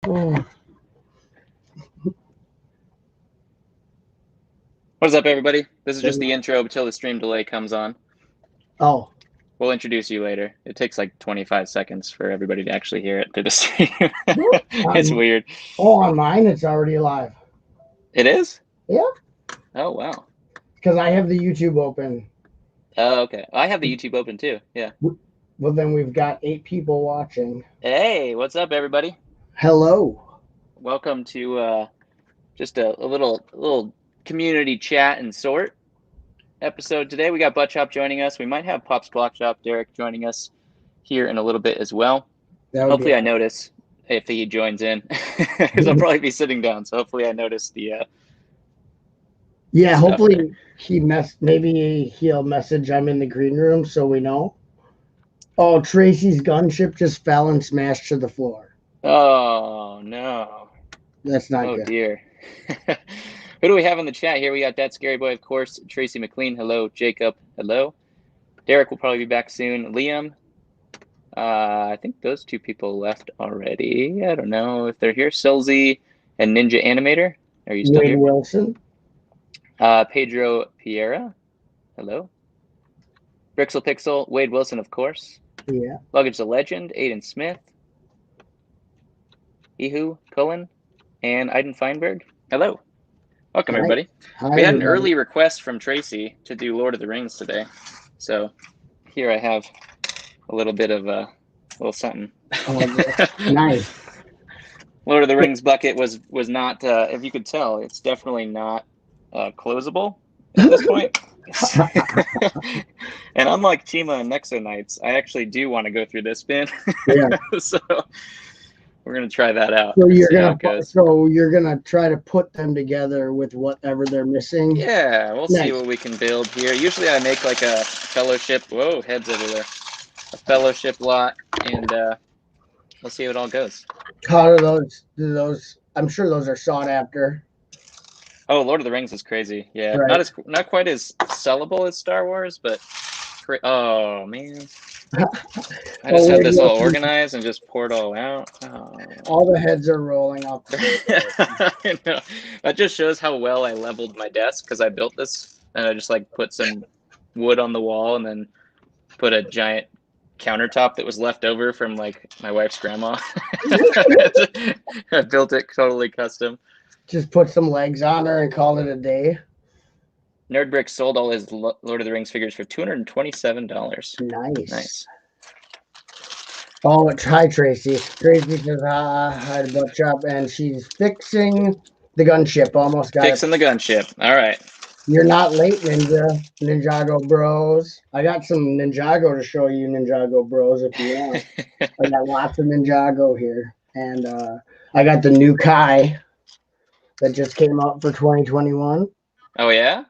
Oh. What's up, everybody? This is just the intro until the stream delay comes on. Oh. We'll introduce you later. It takes like 25 seconds for everybody to actually hear it through the stream. It's weird. Oh, on mine, it's already live. It is? Yeah. Oh, wow. Because I have the YouTube open. Oh, okay. I have the YouTube open too. Yeah. Well, then we've got 8 people watching. Hey, what's up, everybody? Hello. Welcome to just a little community chat and sort episode today. We got Buttchop joining us. We might have Pop's Block Shop Derek joining us here in a little bit as well. Hopefully I notice if he joins in, because I'll probably be sitting down. So hopefully I notice the yeah, hopefully maybe he'll message I'm in the green room so we know. Oh, Tracy's gunship just fell and smashed to the floor. Oh no. That's not good. Oh dear. Who do we have in the chat here? We got That Scary Boy, of course. Tracy McLean, hello. Jacob, hello. Derek will probably be back soon. Liam, I think those 2 people left already. I don't know if they're here. Silzy and Ninja Animator, are you still Wade here? Wilson. Pedro Piera, hello. Brixel Pixel, Wade Wilson, of course. Yeah. Luggage the Legend, Aiden Smith. Ihu Cullen, and Aiden Feinberg, hello. Welcome, everybody. Hi, we had an early request from Tracy to do Lord of the Rings today. So here I have a little bit of a little something. Oh, nice. Lord of the Rings bucket was not, if you could tell, it's definitely not closable at this point. And unlike Chima and Nexo Knights, I actually do want to go through this bin. Yeah. So we're gonna try that out. So you're gonna try to put them together with whatever they're missing. Yeah, we'll see what we can build here. Usually I make like a fellowship. Whoa, heads everywhere. A fellowship lot, and we'll see how it all goes. How do those? I'm sure those are sought after. Oh, Lord of the Rings is crazy. Yeah, right. not quite as sellable as Star Wars, but oh man. I just had this all organized and just poured all out. Oh. All the heads are rolling off. I know. That just shows how well I leveled my desk, because I built this and I just like put some wood on the wall and then put a giant countertop that was left over from like my wife's grandma. I built it totally custom. Just put some legs on her and call it a day. Nerdbrick sold all his Lord of the Rings figures for $227. Nice. Oh, hi, Tracy. Tracy says hi to Buttchop, and she's fixing the gunship. Almost got fixing the gunship. All right. You're not late, Ninjago bros. I got some Ninjago to show you, Ninjago bros, if you want. I got lots of Ninjago here, and I got the new Kai that just came out for 2021. Oh yeah.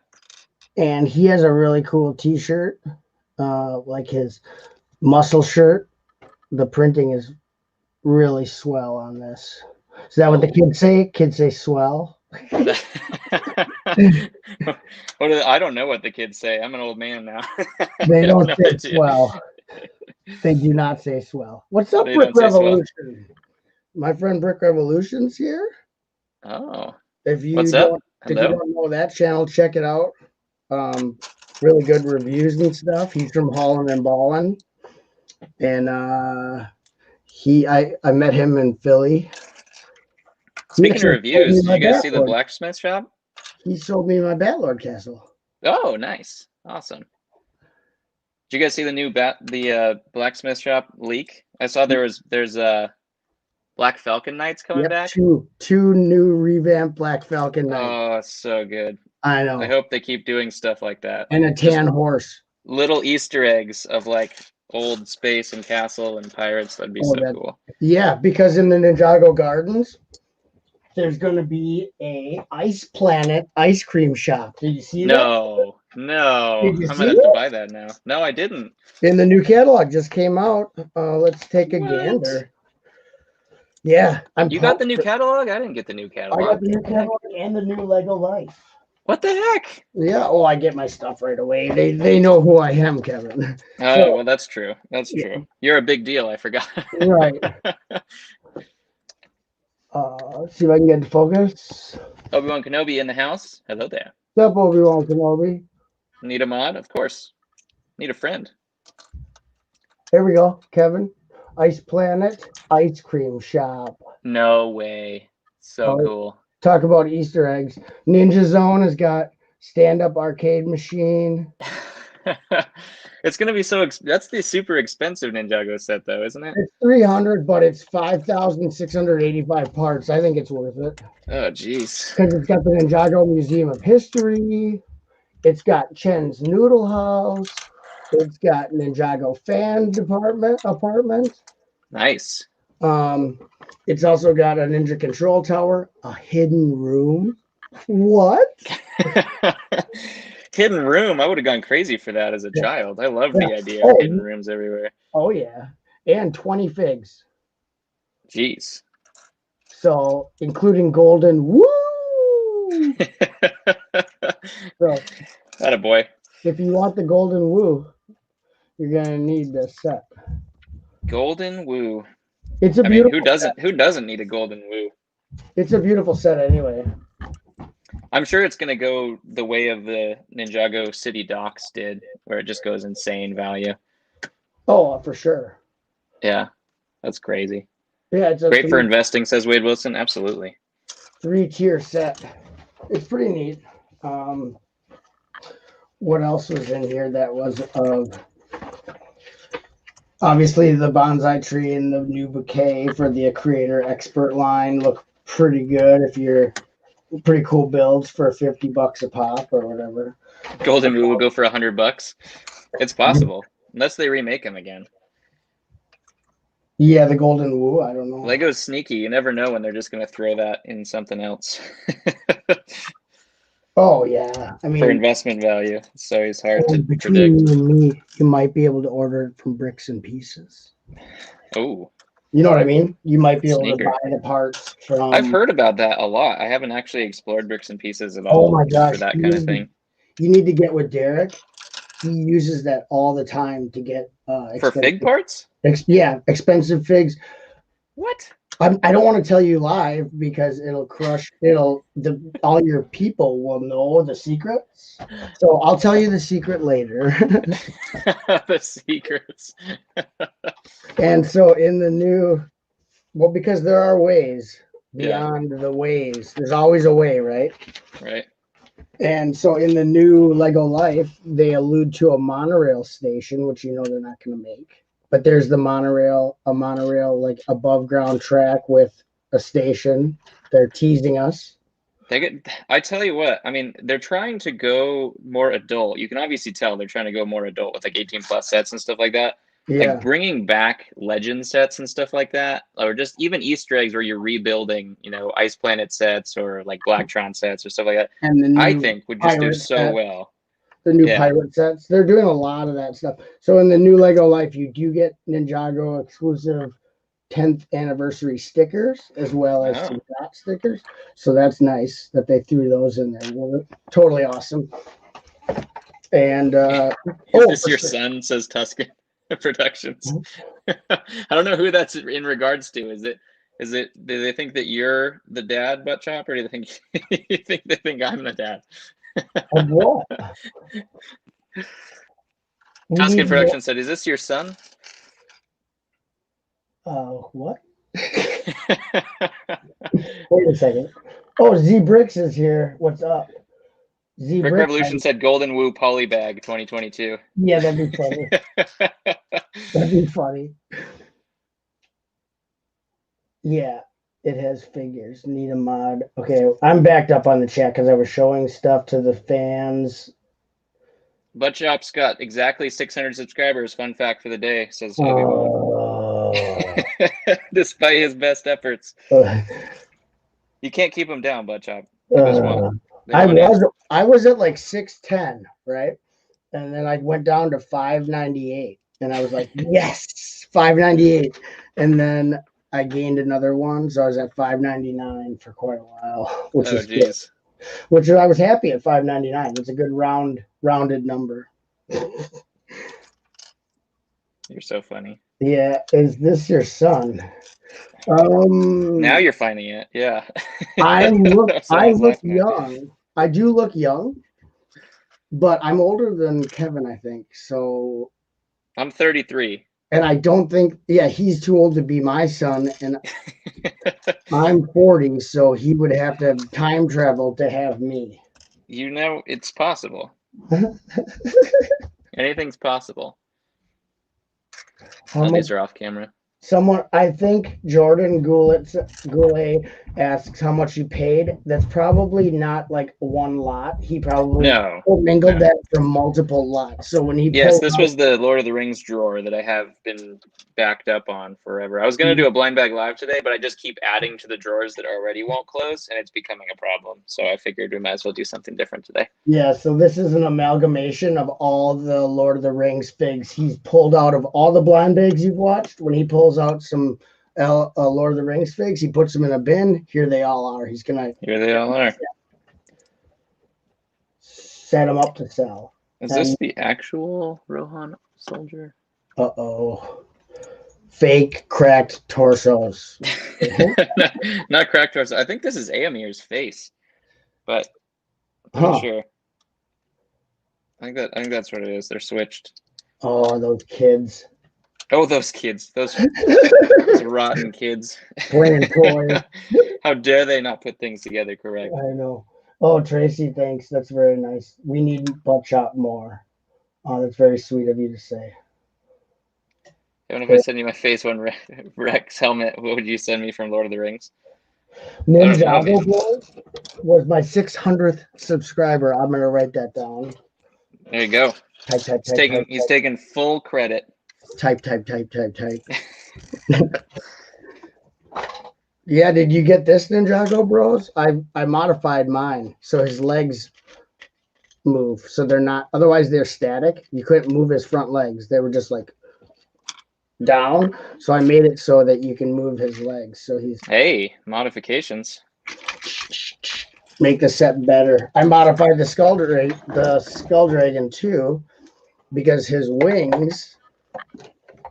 And he has a really cool T-shirt, like his muscle shirt. The printing is really swell on this. Is that what the kids say? Kids say swell. I don't know what the kids say. I'm an old man now. They don't say swell. They do not say swell. What's up, Brick Revolution? My friend Brick Revolution's here. Oh. If you don't know that channel, check it out. Really good reviews and stuff. He's from Holland and Ballin, and I met him in Philly. Speaking of reviews, did you guys see the blacksmith shop? He sold me my Batlord castle. Oh, nice, awesome. Did you guys see the new blacksmith shop leak? I saw there's Black Falcon Knights coming back. Two new revamped Black Falcon Knights. Oh, so good. I know. I hope they keep doing stuff like that. And a tan horse. Little Easter eggs of like old space and castle and pirates. That'd be cool. Yeah, because in the Ninjago Gardens, there's going to be a Ice Planet ice cream shop. Did you see that? No. I'm going to have to buy that now. No, I didn't. In the new catalog just came out. Let's take a gander. Yeah. You got the new catalog? I didn't get the new catalog. I got the new catalog and the new Lego Life. What the heck? Yeah. Oh, I get my stuff right away. They know who I am, Kevin. Oh, well, that's true. That's true. You're a big deal. I forgot. Right. See if I can get the focus. Obi-Wan Kenobi in the house. Hello there. What's up, Obi-Wan Kenobi? Need a mod? Of course. Need a friend. Here we go, Kevin. Ice Planet Ice Cream Shop. No way. So cool. Talk about Easter eggs. Ninja Zone has got stand-up arcade machine. It's gonna be that's the super expensive Ninjago set though, isn't it? It's 300, but it's 5,685 parts. I think it's worth it. Oh geez. Because it's got the Ninjago Museum of History. It's got Chen's Noodle House. It's got Ninjago fan apartment. Nice. It's also got a ninja control tower, a hidden room. What? Hidden room. I would have gone crazy for that as a child. I love the idea of hidden rooms everywhere. Oh yeah. And 20 figs. Jeez. So including golden woo. So attaboy. If you want the golden woo, you're gonna need this set. Golden woo. It's a beautiful who doesn't need a golden woo? It's a beautiful set anyway. I'm sure it's gonna go the way of the Ninjago City Docks did, where it just goes insane value. Oh, for sure. Yeah, that's crazy. Yeah, it's great for investing, says Wade Wilson. Absolutely. 3-tier set. It's pretty neat. What else was in here that was of? Obviously, the bonsai tree and the new bouquet for the creator expert line look pretty good. If you're pretty cool builds for $50 a pop or whatever. Golden Woo will go for $100. It's possible, unless they remake them again. Yeah, the Golden Woo. I don't know. Lego's sneaky. You never know when they're just going to throw that in something else. Oh yeah, I mean for investment value, it's always hard to between predict. You and me, you might be able to order it from Bricks and Pieces. Oh, you know what I mean? You might be able to buy the parts from. I've heard about that a lot. I haven't actually explored Bricks and Pieces at all. Oh my gosh, for that kind of thing. You need to get with Derek. He uses that all the time to get for fig parts. Yeah, expensive figs. What? I don't want to tell you live because it'll crush. All your people will know the secrets. So I'll tell you the secret later. The secrets. And so in the new, because there are ways beyond the ways. There's always a way, right? Right. And so in the new Lego Life, they allude to a monorail station, which they're not going to make. But there's a monorail like above ground track with a station. They're teasing us. I tell you what, I mean, they're trying to go more adult. You can obviously tell they're trying to go more adult with like 18+ sets and stuff like that. Yeah. Like bringing back legend sets and stuff like that, or just even Easter eggs where you're rebuilding, Ice Planet sets or like Blacktron sets or stuff like that. And I think would just do so well. The new pirate sets. They're doing a lot of that stuff. So in the new Lego Life, you do get Ninjago exclusive 10th anniversary stickers as well as some dot stickers. So that's nice that they threw those in there. Totally awesome. And is this your son, says Tuscan Productions? I don't know who that's in regards to. Is it do they think that you're the dad, Buttchop, or do they think they think I'm the dad? What? Tuscan Production said, "Is this your son?" What? Wait a second. Oh, Z Bricks is here. What's up? Z Brick Revolution said Golden Woo Polybag 2022. Yeah, that'd be funny. That'd be funny. Yeah. It has figures. Need a mod. Okay, I'm backed up on the chat because I was showing stuff to the fans. Buttchop's got exactly 600 subscribers. Fun fact for the day, says Obi-Wan. Despite his best efforts. You can't keep him down, Buttchop. I was at like 610, right? And then I went down to 598. And I was like, yes, 598. And then I gained another one, so I was at 599 for quite a while, which is good. Which I was happy at 599. It's a good rounded number. You're so funny. Yeah, is this your son? Now you're finding it. Yeah. I Someone's look laughing at. young. I do look young, but I'm older than Kevin, I think. So, I'm 33. and I don't think, yeah, he's too old to be my son, and I'm 40, so he would have to time travel to have me. You know, it's possible. Anything's possible. How These much? are off camera. Someone, I think Jordan Goulet asks how much you paid. That's probably not like one lot. He probably No, mingled no. that from multiple lots. So when he Yes, pulled this out, was the Lord of the Rings drawer that I have been backed up on forever. I was going to do a blind bag live today, but I just keep adding to the drawers that already won't close, and it's becoming a problem. So I figured we might as well do something different today. yeah, so this is an amalgamation of all the Lord of the Rings figs he's pulled out of all the blind bags you've watched. When he pulls out some Lord of the Rings figs, he puts them in a bin. Here they all are. He's gonna Here they all are. set them up to sell. Is this the actual Rohan soldier? Uh-oh. Fake cracked torsos. Not cracked torso. I think this is Aomir's face, but I'm pretty sure. I think that's what it is. They're switched. Oh, those kids. Oh, those kids. Those rotten kids. Playing toys. How dare they not put things together correct? I know. Oh, Tracy, thanks. That's very nice. We need Buttchop more. Oh, that's very sweet of you to say. Even if I send you my face one Rex helmet, what would you send me from Lord of the Rings? Ninjago was my 600th subscriber. I'm gonna write that down. There you go. He's taking full credit. Type. Yeah, did you get this Ninjago Bros? I modified mine so his legs move, so they're not. Otherwise, they're static. You couldn't move his front legs; they were just like down. So I made it so that you can move his legs. So he's modifications. Make the set better. I modified the skull dragon too, because his wings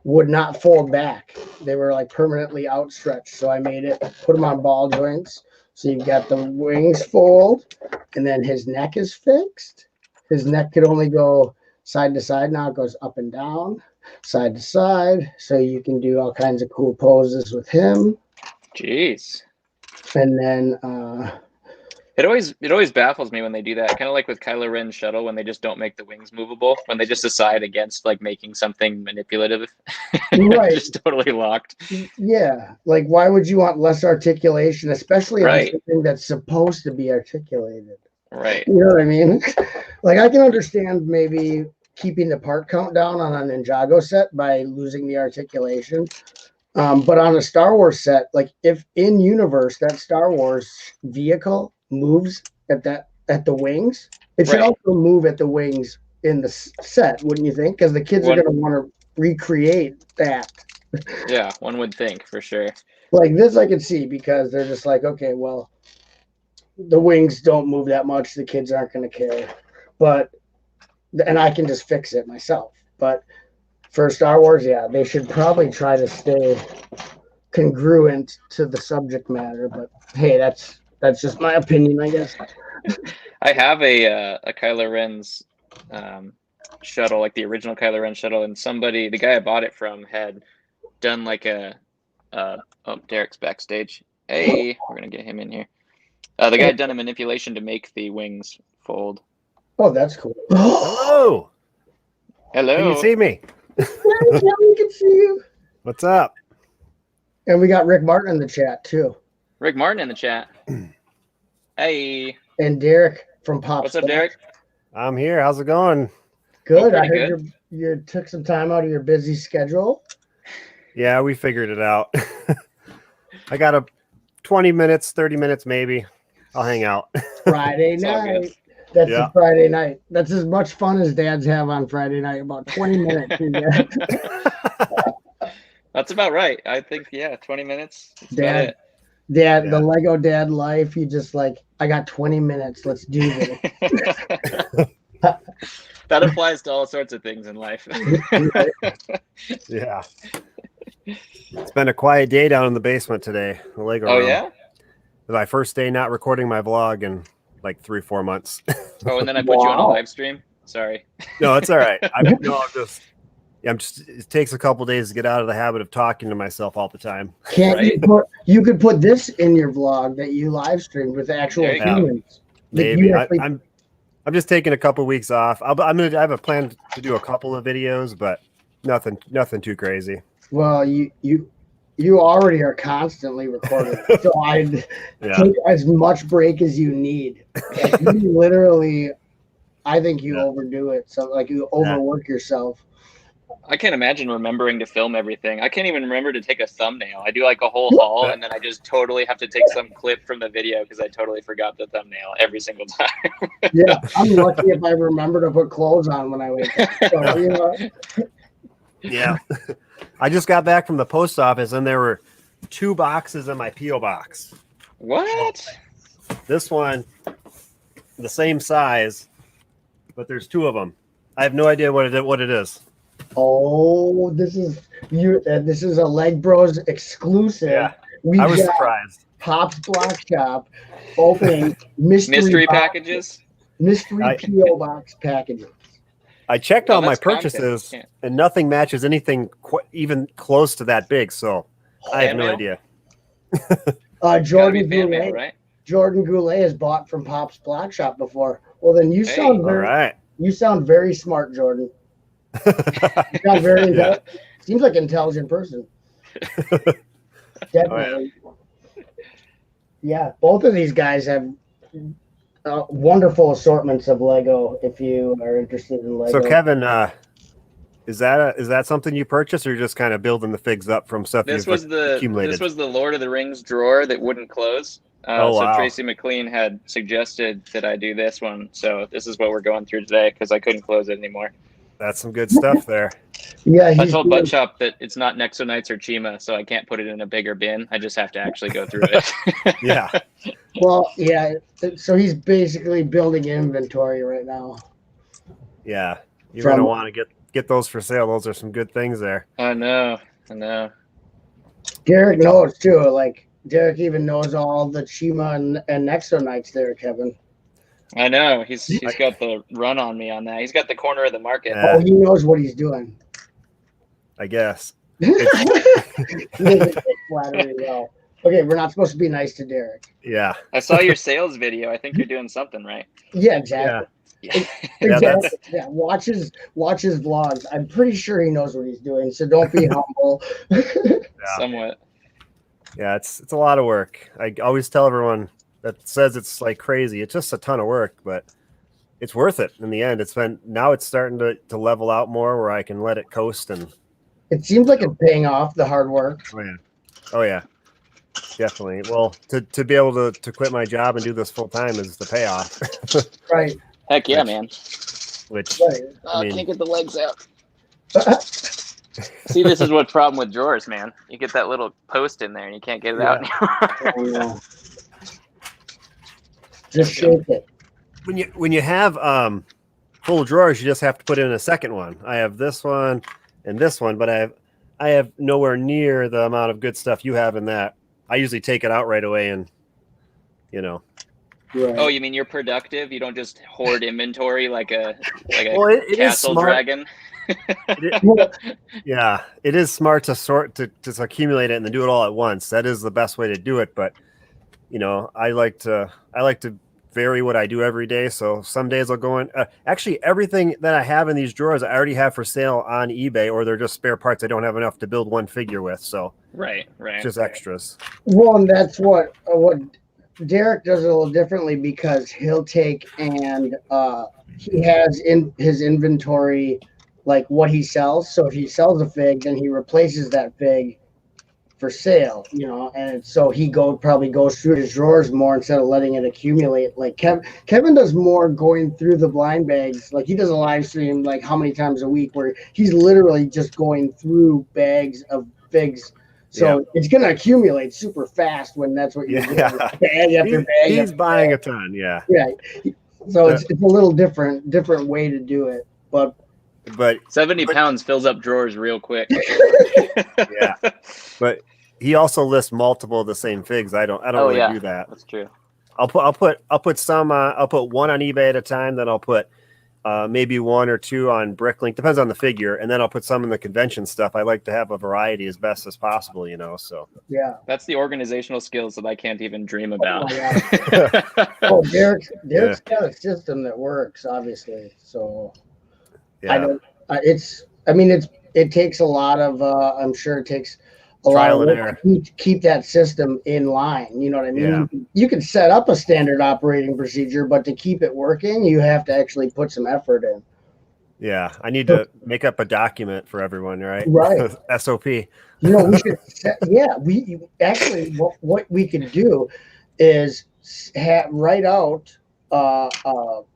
would not fold back. They were like permanently outstretched. So I made it, put them on ball joints. So you've got the wings fold, and then his neck is fixed. His neck could only go side to side. Now it goes up and down, side to side. So you can do all kinds of cool poses with him. Jeez. And then it always baffles me when they do that. Kind of like with Kylo Ren's shuttle, when they just don't make the wings movable, when they just decide against like making something manipulative. Right. Just totally locked. Yeah. Like, why would you want less articulation, especially on something that's supposed to be articulated? Right. You know what I mean? Like, I can understand maybe keeping the part count down on a Ninjago set by losing the articulation. But on a Star Wars set, like if in universe that Star Wars vehicle moves at the wings, it should also move at the wings in the set, wouldn't you think? Because the kids are going to want to recreate that. Yeah, one would think for sure. Like this, I could see because they're just like, okay, well, the wings don't move that much. The kids aren't going to care, and I can just fix it myself. But for Star Wars, yeah, they should probably try to stay congruent to the subject matter. But hey, that's just my opinion, I guess. I have a Kylo Ren's shuttle, like the original Kylo Ren shuttle, and the guy I bought it from, had done like oh, Derek's backstage. Hey, we're gonna get him in here. The guy had done a manipulation to make the wings fold. Oh, that's cool. Hello. Hello. Can you see me? Yeah, we can see you. What's up? And we got Rick Martin in the chat too. Rick Martin in the chat. Hey. And Derek from Pop. What's up, Derek? I'm here. How's it going? Good. I heard you took some time out of your busy schedule. Yeah, we figured it out. I got 20 minutes, 30 minutes maybe. I'll hang out. Friday night. That's a Friday night. That's as much fun as dads have on Friday night. About 20 minutes. That's about right. I think, 20 minutes. Dad, the Lego dad life. You just like, I got 20 minutes. Let's do this. That applies to all sorts of things in life. Yeah. It's been a quiet day down in the basement today. The Lego Oh room. yeah. My first day not recording my vlog in like 3-4 months. Oh, and then I put you on a live stream. Sorry. No, it's all right. I'm just. It takes a couple days to get out of the habit of talking to myself all the time. Can't Right? you could put this in your vlog that you live streamed with actual There you go. humans. Maybe I'm just taking a couple weeks off. I have a plan to do a couple of videos, but nothing too crazy. Well, you already are constantly recording, so I'd take as much break as you need. Like, you literally, I think you overdo it. So like you overwork yourself. I can't imagine remembering to film everything. I can't even remember to take a thumbnil. I do like a whole haul, and then I just totally have to take some clip from the video because I totally forgot the thumbnail every single time. Yeah, I'm lucky if I remember to put clothes on when I wake up. So, you know. Yeah. I just got back from the post office, and there were 2 boxes in my P.O. box. What? This one, the same size, but there's 2 of them. I have no idea what it is. Oh, this is a LEGbrOs exclusive. Yeah, We I was got surprised. Pop's Block Shop opening Mystery packages? Mystery P.O. box packages. I checked all my that's content. purchases, and nothing matches anything even close to that big. So I have no idea. Jordan Fan Goulet, mail, right? Jordan Goulet has bought from Pop's Block Shop before. Well, then you sound you sound very smart, Jordan. You sound very seems like an intelligent person. Definitely. Yeah, both of these guys have wonderful assortments of Lego. If you are interested in Lego. So Kevin, is that something you purchased, or you're just kind of building the figs up from stuff you've accumulated? This was the Lord of the Rings drawer that wouldn't close. So Tracy McLean had suggested that I do this one. So this is what we're going through today because I couldn't close it anymore. That's some good stuff there. Yeah, I told Buttchop that it's not Nexonites or Chima, so I can't put it in a bigger bin. I just have to actually go through it. Yeah. Well, yeah. So he's basically building inventory right now. Yeah, you're gonna want to get those for sale. Those are some good things there. I know. Derek knows too. Like Derek even knows all the Chima and Nexonites there, Kevin. I know. He's got the run on me on that. He's got the corner of the market. Oh, he knows what he's doing. I guess. He doesn't take flattery well. Okay, we're not supposed to be nice to Derek. Yeah. I saw your sales video. I think you're doing something right. Yeah, exactly. Yeah. Exactly. Yeah, watch his vlogs. I'm pretty sure he knows what he's doing, so don't be humble. Somewhat. Yeah, it's a lot of work. I always tell everyone that says it's like crazy. It's just a ton of work, but it's worth it in the end. Now it's starting to level out more where I can let it coast, and it seems like it's paying off the hard work. Oh yeah. Definitely. Well, to be able to quit my job and do this full time is the payoff. Right. Heck yeah, man. Right. I can't get the legs out. See, this is what's problem with drawers, man. You get that little post in there and you can't get it out anymore. Just shake it. When you have full drawers, you just have to put in a second one. I have this one and this one, but I have nowhere near the amount of good stuff you have in that. I usually take it out right away, and Right. Oh, you mean you're productive? You don't just hoard inventory like a it castle dragon? Yeah, it is smart to just accumulate it and then do it all at once. That is the best way to do it. But I like to vary what I do every day. So some days I'll go in. Actually, everything that I have in these drawers, I already have for sale on eBay, or they're just spare parts I don't have enough to build one figure with. So right, it's just extras. Well, and that's what Derek does a little differently, because he'll take and he has in his inventory like what he sells. So if he sells a fig, then he replaces that fig for sale, and so he probably goes through his drawers more instead of letting it accumulate. Like Kevin does more going through the blind bags. Like he does a live stream like how many times a week where he's literally just going through bags of figs. So it's going to accumulate super fast when that's what you're doing. Bag after bag. He's buying a ton. Yeah. Yeah. So it's a little different way to do it, but but 70 pounds fills up drawers real quick. Yeah, but he also lists multiple of the same figs. I don't really do that. That's true. I'll put some. I'll put one on eBay at a time. Then I'll put maybe one or two on Bricklink. Depends on the figure, and then I'll put some in the convention stuff. I like to have a variety as best as possible, you know. So Yeah. That's the organizational skills that I can't even dream about. Oh, Derek's got a system that works, obviously. So I don't. It takes a lot of. I'm sure it takes a Trial lot and of error. work to keep that system in line. You know what I mean? Yeah. You can set up a standard operating procedure, but to keep it working, you have to actually put some effort in. Yeah, I need to make up a document for everyone, right? Right. SOP. You know, we should. We actually what we could do is write out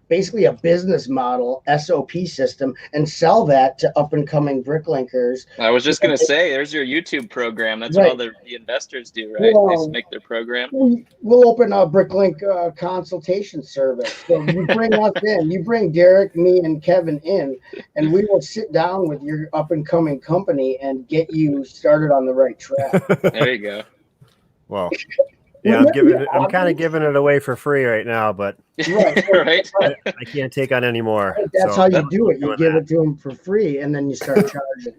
basically a business model SOP system and sell that to up and coming bricklinkers. I was just gonna say, there's your YouTube program. That's Right. what all the investors do, right? They just make their program. We'll open a Bricklink consultation service. So you bring us in, you bring Derek, me, and Kevin in, and we will sit down with your up and coming company and get you started on the right track. There you go. Well, yeah, I'm kind of giving it away for free right now, but Right. I can't take on any more. That's so how you do it. You give that. it to them for free, and then you start charging.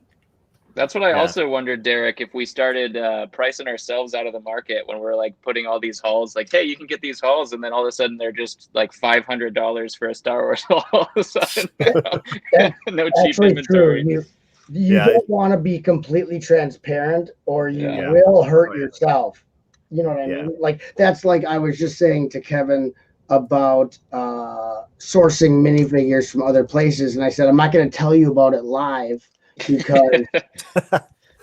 That's what I also wondered, Derek, if we started pricing ourselves out of the market when we're like putting all these hauls, like, hey, you can get these hauls, and then all of a sudden they're just like $500 for a Star Wars haul. All of a sudden, no cheap inventory. True. You don't want to be completely transparent, or you will hurt yourself. You know what I mean? Like that's like I was just saying to Kevin about sourcing minifigures from other places, and I said I'm not going to tell you about it live because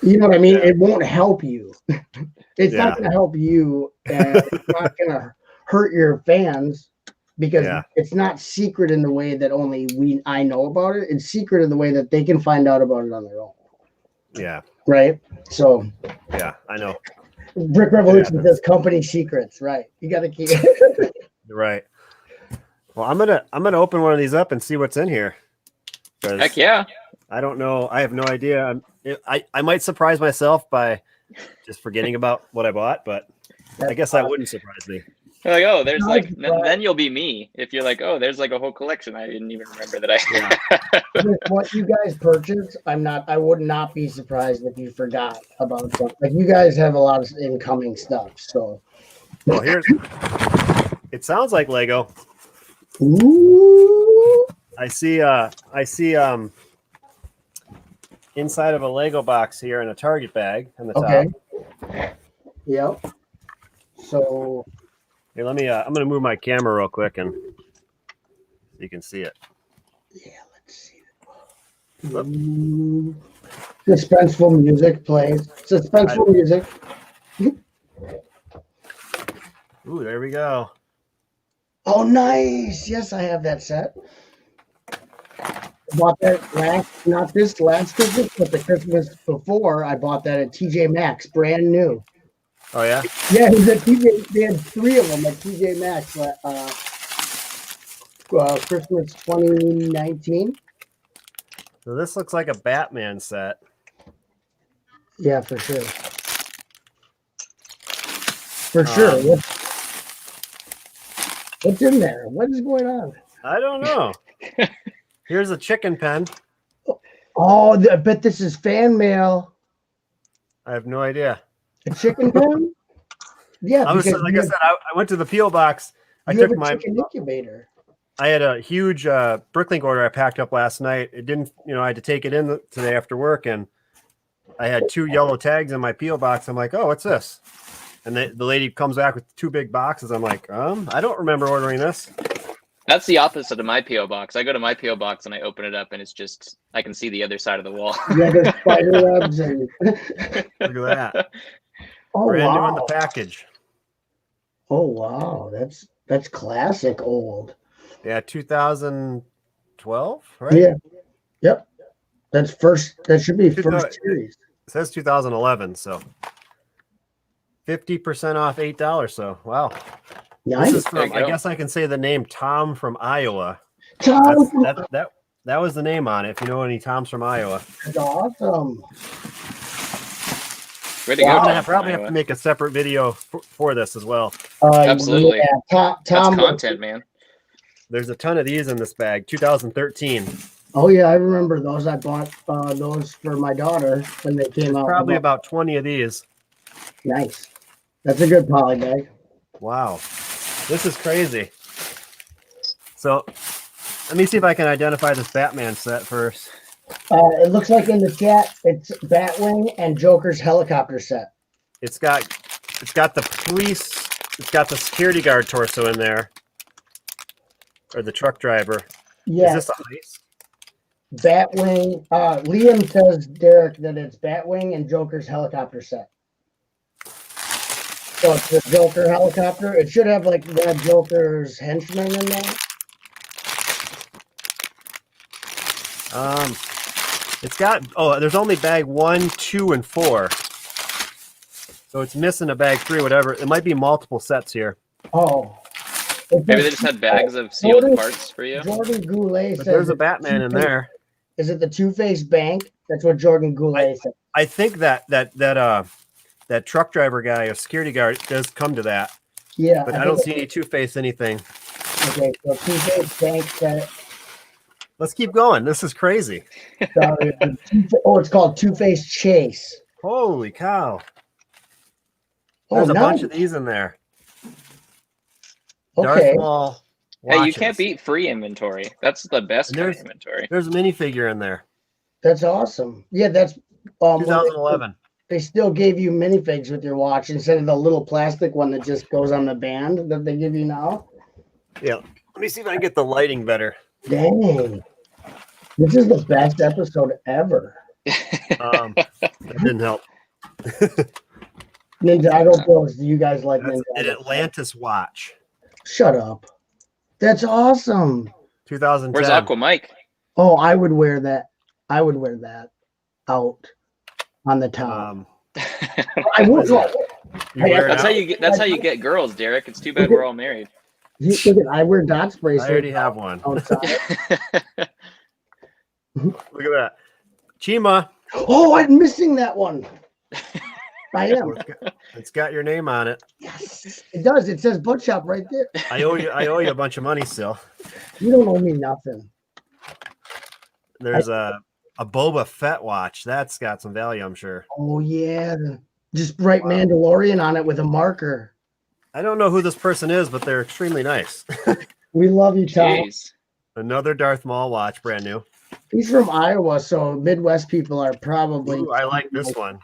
you know what I mean. It won't help you. It's not going to help you, and it's not going to hurt your fans because it's not secret in the way that only I know about it. It's secret in the way that they can find out about it on their own. Yeah. Right. So. Yeah, I know. Brick Revolution says company secrets, right? You got to keep right. Well, I'm gonna open one of these up and see what's in here. Heck yeah! I don't know. I have no idea. I might surprise myself by just forgetting about what I bought, but I guess that wouldn't surprise me. You're like, oh, there's like, then you'll be me if you're like, oh, there's like a whole collection I didn't even remember that I. With what you guys purchased, I would not be surprised if you forgot about something. Like you guys have a lot of incoming stuff, so. Well, it sounds like Lego. Ooh. I see inside of a Lego box here in a Target bag on the top. Yep. So. Here, I'm gonna move my camera real quick and you can see it. Yeah, let's see. Suspenseful music plays. Suspenseful music. Ooh, there we go. Oh, nice. Yes, I have that set. I bought that not this last Christmas, but the Christmas before. I bought that at TJ Maxx, brand new. Oh yeah. Yeah, it was at TJ. They had 3 of them at TJ Maxx. Christmas 2019. So this looks like a Batman set. Yeah, for sure. For sure. What's in there? What is going on? I don't know. Here's a chicken pen. Oh, I bet this is fan mail. I have no idea. A chicken pen? Yeah, I said, I went to the P.O. box. I took my chicken incubator. I had a huge Bricklink order I packed up last night. It didn't, I had to take it in today after work, and I had 2 yellow tags in my P.O. box. I'm like, oh, what's this? And the lady comes back with 2 big boxes. I'm like, I don't remember ordering this. That's the opposite of my P.O. box. I go to my P.O. box and I open it up and it's just, I can see the other side of the wall. Yeah, there's spider webs. And... Look at that. Oh, brand new in the package. Oh, wow. That's classic old. Yeah, 2012, right? Yeah. Yep. That should be first series. It says 2011, so 50% off $8. So wow. Nice. This is from, I guess I can say the name Tom from Iowa. Tom. That That was the name on it. If you know any Toms from Iowa. That's awesome. Way to go, I'm Tom gonna from probably have Iowa. to make a separate video for this as well. Absolutely. Yeah, That's Tom. content, man. There's a ton of these in this bag. 2013. Oh yeah, I remember those. I bought those for my daughter when they came There's out. probably about 20 of these. Nice. That's a good poly bag. Wow. This is crazy. So let me see if I can identify this Batman set first. It looks like in the chat it's Batwing and Joker's helicopter set. It's got the police, it's got the security guard torso in there. Or the truck driver. Yeah. Is this a heist? Batwing. Liam says, Derek, that it's Batwing and Joker's helicopter set. So it's the Joker helicopter. It should have like the Joker's henchman in there. It's got, there's only bag 1, 2, and 4. So it's missing a bag 3, whatever. It might be multiple sets here. Oh. Maybe they just had bags of sealed parts for you. Jordan Goulet But says there's a Batman in there. Is it the Two-Face Bank? That's what Jordan Goulet said. I think that truck driver guy, a security guard, does come to that. Yeah. But I don't see any Two-Face anything. Okay, so Two-Face Bank set. Let's keep going. This is crazy. Sorry. It's called Two-Face Chase. Holy cow. Oh, There's a nice. bunch of these in there. Okay. Darth Maul watches. Hey, you can't beat free inventory. That's the best kind of inventory. There's a minifigure in there. That's awesome. Yeah, that's 2011. They still gave you minifigs with your watch instead of the little plastic one that just goes on the band that they give you now. Yeah. Let me see if I can get the lighting better. Dang. This is the best episode ever. That didn't help. Ninjago Bros. Do you guys like That's Ninjago? an Atlantis watch. Shut up. That's awesome. 2010. Where's Aqua Mike? Oh, I would wear that. I would wear that out on the top. I would. That's how you get. That's how you get girls, Derek. It's too bad we're all married. I wear dot spray. I already have one. Outside. Look at that. Chima. Oh, I'm missing that one. I am. It's got your name on it. Yes, it does. It says Buttchop right there. I owe you a bunch of money still. You don't owe me nothing. There's a Boba Fett watch. That's got some value, I'm sure. Oh yeah. Just write Mandalorian on it with a marker. I don't know who this person is, but they're extremely nice. We love you, Tom. Jeez. Another Darth Maul watch, brand new. He's from Iowa, so Midwest people are probably. Ooh, I like this one.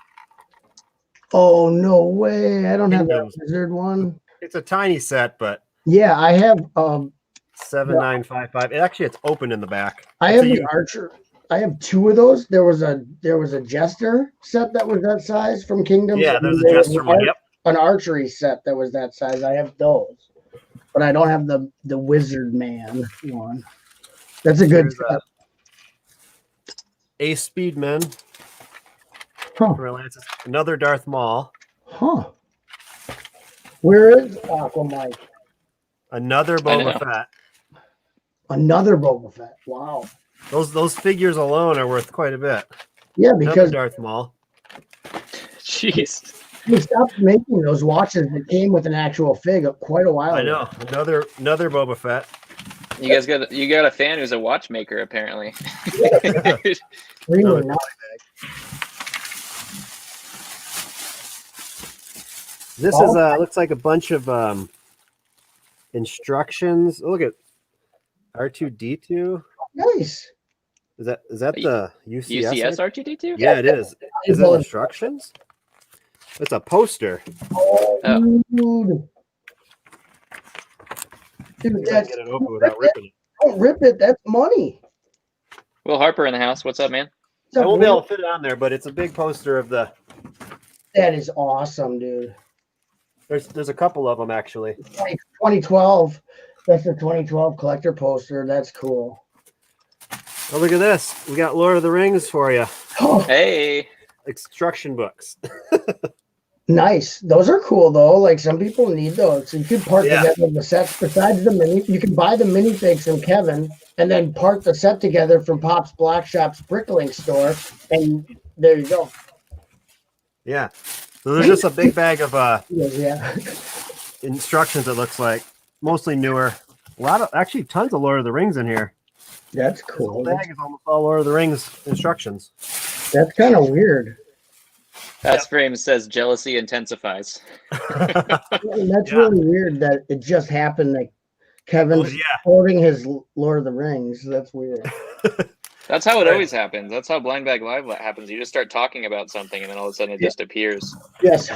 Oh no way! I don't have that Kingdoms. wizard one. It's a tiny set, but Yeah, I have. 7955. It's open in the back. I have the archer. I have two of those. There was a jester set that was that size from Kingdoms. Yeah, there's a There was jester one. Yep. an archery set that was that size. I have those, but I don't have the wizard man one. That's a good set. Ace Speedman. Huh. Another Darth Maul. Huh. Where is Aqua Mike? Another Boba Fett. Another Boba Fett. Wow. Those figures alone are worth quite a bit. Yeah, Another because Darth Maul. Jeez. they stopped making those watches that came with an actual fig quite a while ago. I know. Another Boba Fett. You got a fan who's a watchmaker, apparently. Really not. This is looks like a bunch of instructions. Oh, look at R2D2. Nice. Is that the UCS? UCS R2D2? Yeah, it is. Is it instructions? It's a poster. Oh, dude. Dude, Get it open without ripping it. don't rip it. That's money. Will Harper in the house. What's up, man? I won't be able to fit it on there, but it's a big poster of the. That is awesome, dude. There's a couple of them actually. 2012. That's the 2012 collector poster. That's cool. Oh, look at this. We got Lord of the Rings for you. Oh, Hey. Instruction books. Nice. Those are cool though. Like some people need those. So you could part together the sets besides the mini. You can buy the minifigs from Kevin and then part the set together from Pop's Black Shop's Bricklink store, and there you go. Yeah. So there's just a big bag of Yeah. instructions. It looks like mostly newer. A lot of actually tons of Lord of the Rings in here. That's cool. The bag is almost all Lord of the Rings instructions. That's kind of weird. That frame says jealousy intensifies. And that's really weird that it just happened that Kevin's holding his Lord of the Rings. That's weird. That's how it always happens. That's how Blind Bag Live happens. You just start talking about something and then all of a sudden it just appears. Yes.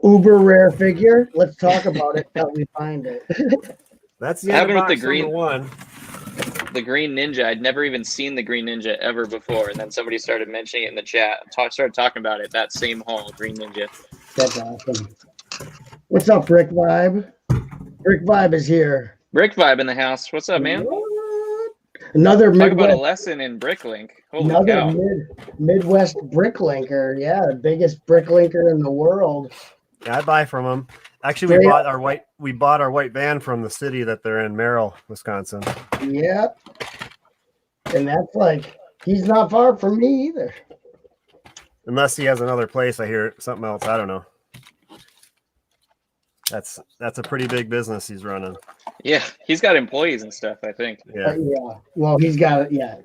Uber rare figure. Let's talk about it till we find it. That's the happened with the green one. The Green Ninja. I'd never even seen the Green Ninja ever before, and then somebody started mentioning it in the chat. Started talking about it. That same haul, Green Ninja. That's awesome. What's up, Brick Vibe? Brick Vibe is here. Brick Vibe in the house. What's up, man? What? Another Talk Midwest, about a lesson in Bricklink. Holy another cow. Midwest bricklinker. Yeah, the biggest bricklinker in the world. Yeah, I buy from them. Actually, we bought our white van from the city that they're in, Merrill, Wisconsin. Yep. And that's like, he's not far from me either. Unless he has another place, I hear something else. I don't know. That's a pretty big business he's running. Yeah, he's got employees and stuff, I think. Yeah. Yeah. Well, he's got it. Yeah.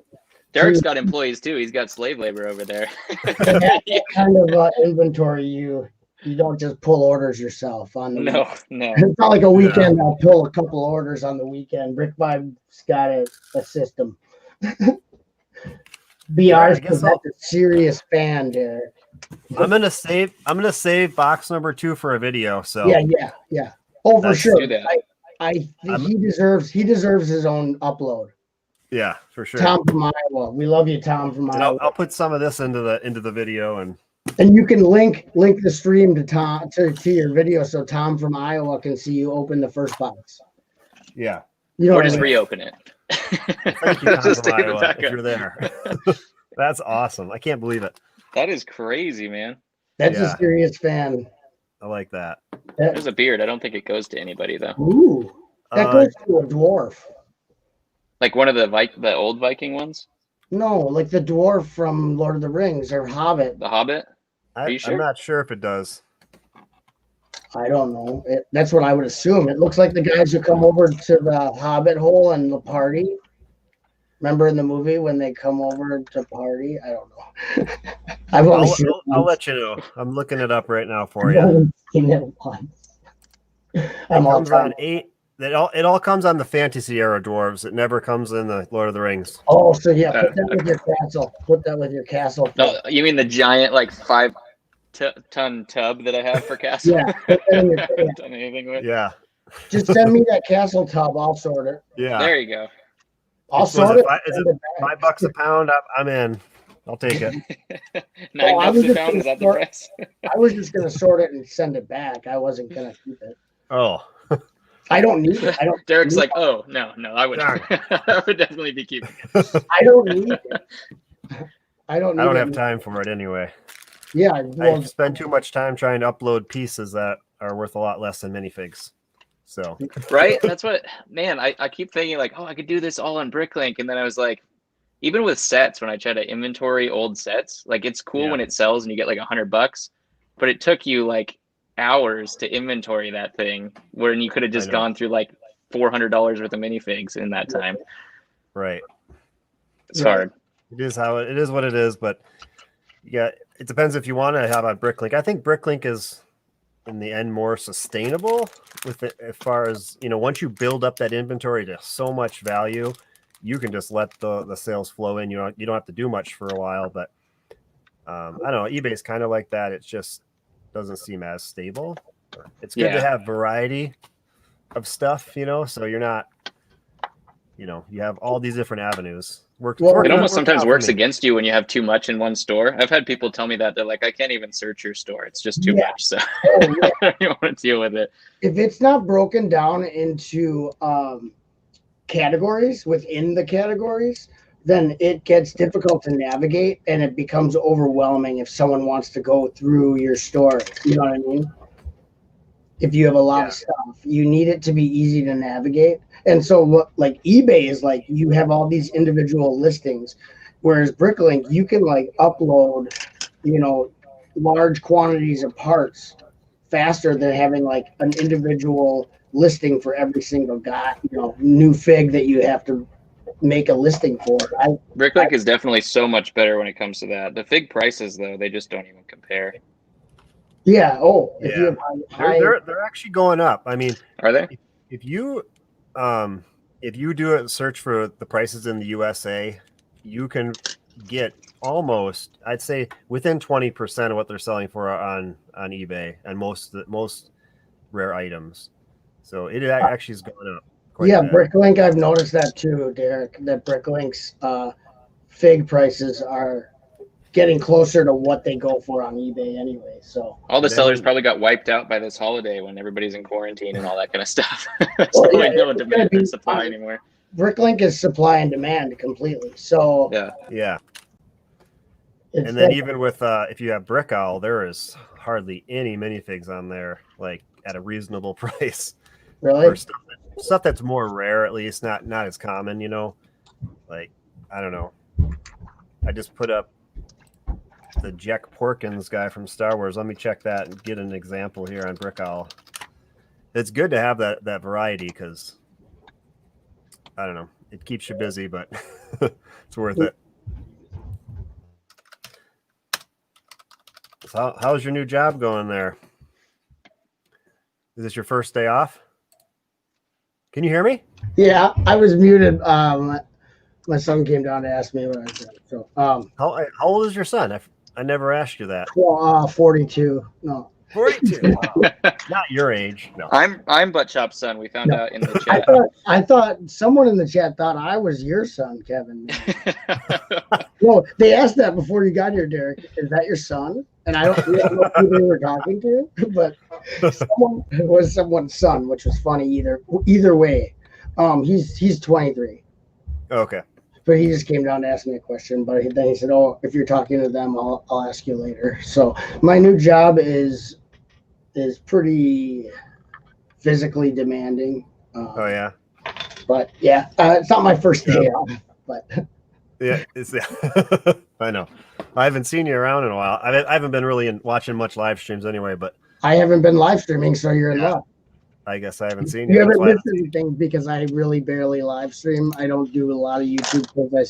Derek's got employees too. He's got slave labor over there. That kind of inventory you don't just pull orders yourself on the No. It's not like a weekend. I'll pull a couple orders on the weekend. Brick Vibe's got a system. BR's that's a serious fan, Derek. I'm gonna save box number 2 for a video. So yeah. Oh, for sure. Do that. He deserves his own upload. Yeah, for sure. Tom from Iowa. We love you, Tom from Iowa. I'll put some of this into the video and you can link the stream to Tom to your video so Tom from Iowa can see you open the first box. Yeah. Or just reopen it. Thank you, Tom from Iowa, if you're there. That's awesome. I can't believe it. That is crazy, man. That's a serious fan. I like that. There's a beard. I don't think it goes to anybody though. Ooh, that goes to a dwarf. Like one of the old Viking ones? No, like the dwarf from Lord of the Rings or Hobbit. The Hobbit? Are you sure? I'm not sure if it does. I don't know. That's what I would assume. It looks like the guys who come over to the Hobbit hole and the party. Remember in the movie when they come over to party? I don't know. I'll let you know. I'm looking it up right now for you. I've only seen it once. It all comes on the fantasy era dwarves. It never comes in the Lord of the Rings. Oh, so yeah, put that with your castle. Put that with your castle. No, you mean the giant 5-ton tub that I have for castle? Yeah. Put that in your, done anything with? Yeah. Just send me that castle tub. I'll sort it. Yeah. There you go. I'll sort it. Is it $5 a pound? I'm in. I'll take it. $9 a pound, is that the price? I was just gonna sort it and send it back. I wasn't gonna keep it. Oh. I don't need it. Derek's like, oh no, I would I would definitely be keeping it. I don't need it. I don't have time for it anyway. Yeah. I spend too much time trying to upload pieces that are worth a lot less than minifigs. So right? That's what I keep thinking like, oh, I could do this all on Bricklink, and then I was like, even with sets, when I try to inventory old sets, like it's cool when it sells and you get like $100, but it took you like hours to inventory that thing, where you could have just gone through like $400 worth of minifigs in that time. Right. It's hard. It is what it is, but yeah, it depends if you want to have a Bricklink. I think Bricklink is in the end more sustainable with it as far as, once you build up that inventory to so much value, you can just let the sales flow in. You don't have to do much for a while, but I don't know. eBay's kind of like that. It just doesn't seem as stable. It's good to have variety of stuff, so you're not, you have all these different avenues. It almost sometimes works against you when you have too much in one store. I've had people tell me that they're like, I can't even search your store. It's just too much. So I don't want to deal with it. If it's not broken down into categories within the categories, then it gets difficult to navigate and it becomes overwhelming if someone wants to go through your store. You know what I mean? If you have a lot of stuff, you need it to be easy to navigate. And so what like eBay is like you have all these individual listings, whereas Bricklink, you can like upload, large quantities of parts faster than having like an individual listing for every single guy, new fig that you have to make a listing for. Bricklink is definitely so much better when it comes to that. The fig prices, though, they just don't even compare. Yeah. Oh, Yeah. if you have They're actually going up. I mean, are they? If you do a search for the prices in the USA, you can get almost, I'd say, within 20% of what they're selling for on eBay and most rare items. So it actually is going up. Yeah, Bricklink, I've noticed that too, Derek, that Bricklink's fig prices are getting closer to what they go for on eBay anyway. So all the sellers probably got wiped out by this holiday when everybody's in quarantine and all that kind of stuff. So no demand for supply anymore. Bricklink is supply and demand completely. So yeah. And then even with if you have Brick Owl, there is hardly any minifigs on there, like at a reasonable price. Really? For stuff that's more rare, at least not as common. Like I don't know. I just put up the Jack Porkins guy from Star Wars. Let me check that and get an example here on Brick Owl. It's good to have that variety because I don't know, it keeps you busy, but it's worth it. So how's your new job going there? Is this your first day off? Can you hear me? Yeah, I was muted. My son came down to ask me what I said. So, how old is your son? I never asked you that. 42. No. 42. Wow. Not your age. No. I'm Buttchop's son. We found out in the chat. I thought someone in the chat thought I was your son, Kevin. Well, they asked that before you got here, Derek. Is that your son? And I don't know who they were talking to, but someone was someone's son, which was funny either way. He's 23. Okay. But he just came down to ask me a question. But then he said, "Oh, if you're talking to them, I'll ask you later." So my new job is pretty physically demanding. Oh yeah. But yeah, it's not my first day off. But yeah, I know. I haven't seen you around in a while. I haven't been really watching much live streams anyway. But I haven't been live streaming, so you're in luck. I guess I haven't seen you. You haven't missed anything because I really barely live stream. I don't do a lot of YouTube because I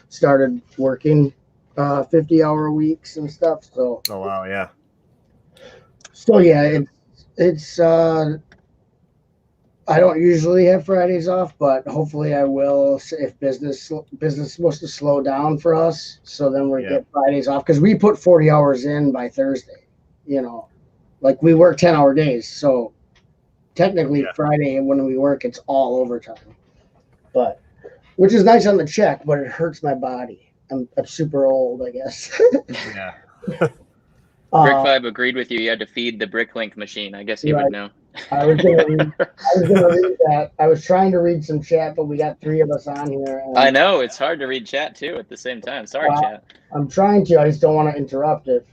started working 50-hour weeks and stuff. So. Oh wow, yeah. So yeah, it's I don't usually have Fridays off, but hopefully I will if business is supposed to slow down for us. So then we get Fridays off because we put 40 hours in by Thursday. Like we work 10-hour days, so. Technically, Friday when we work, it's all overtime, but which is nice on the check, but it hurts my body. I'm super old, I guess. Yeah. Brick5 agreed with you. You had to feed the Bricklink machine. I guess he would know. I was gonna read that. I was trying to read some chat, but we got 3 of us on here. I know it's hard to read chat too at the same time. Sorry, chat. I'm trying to. I just don't want to interrupt it.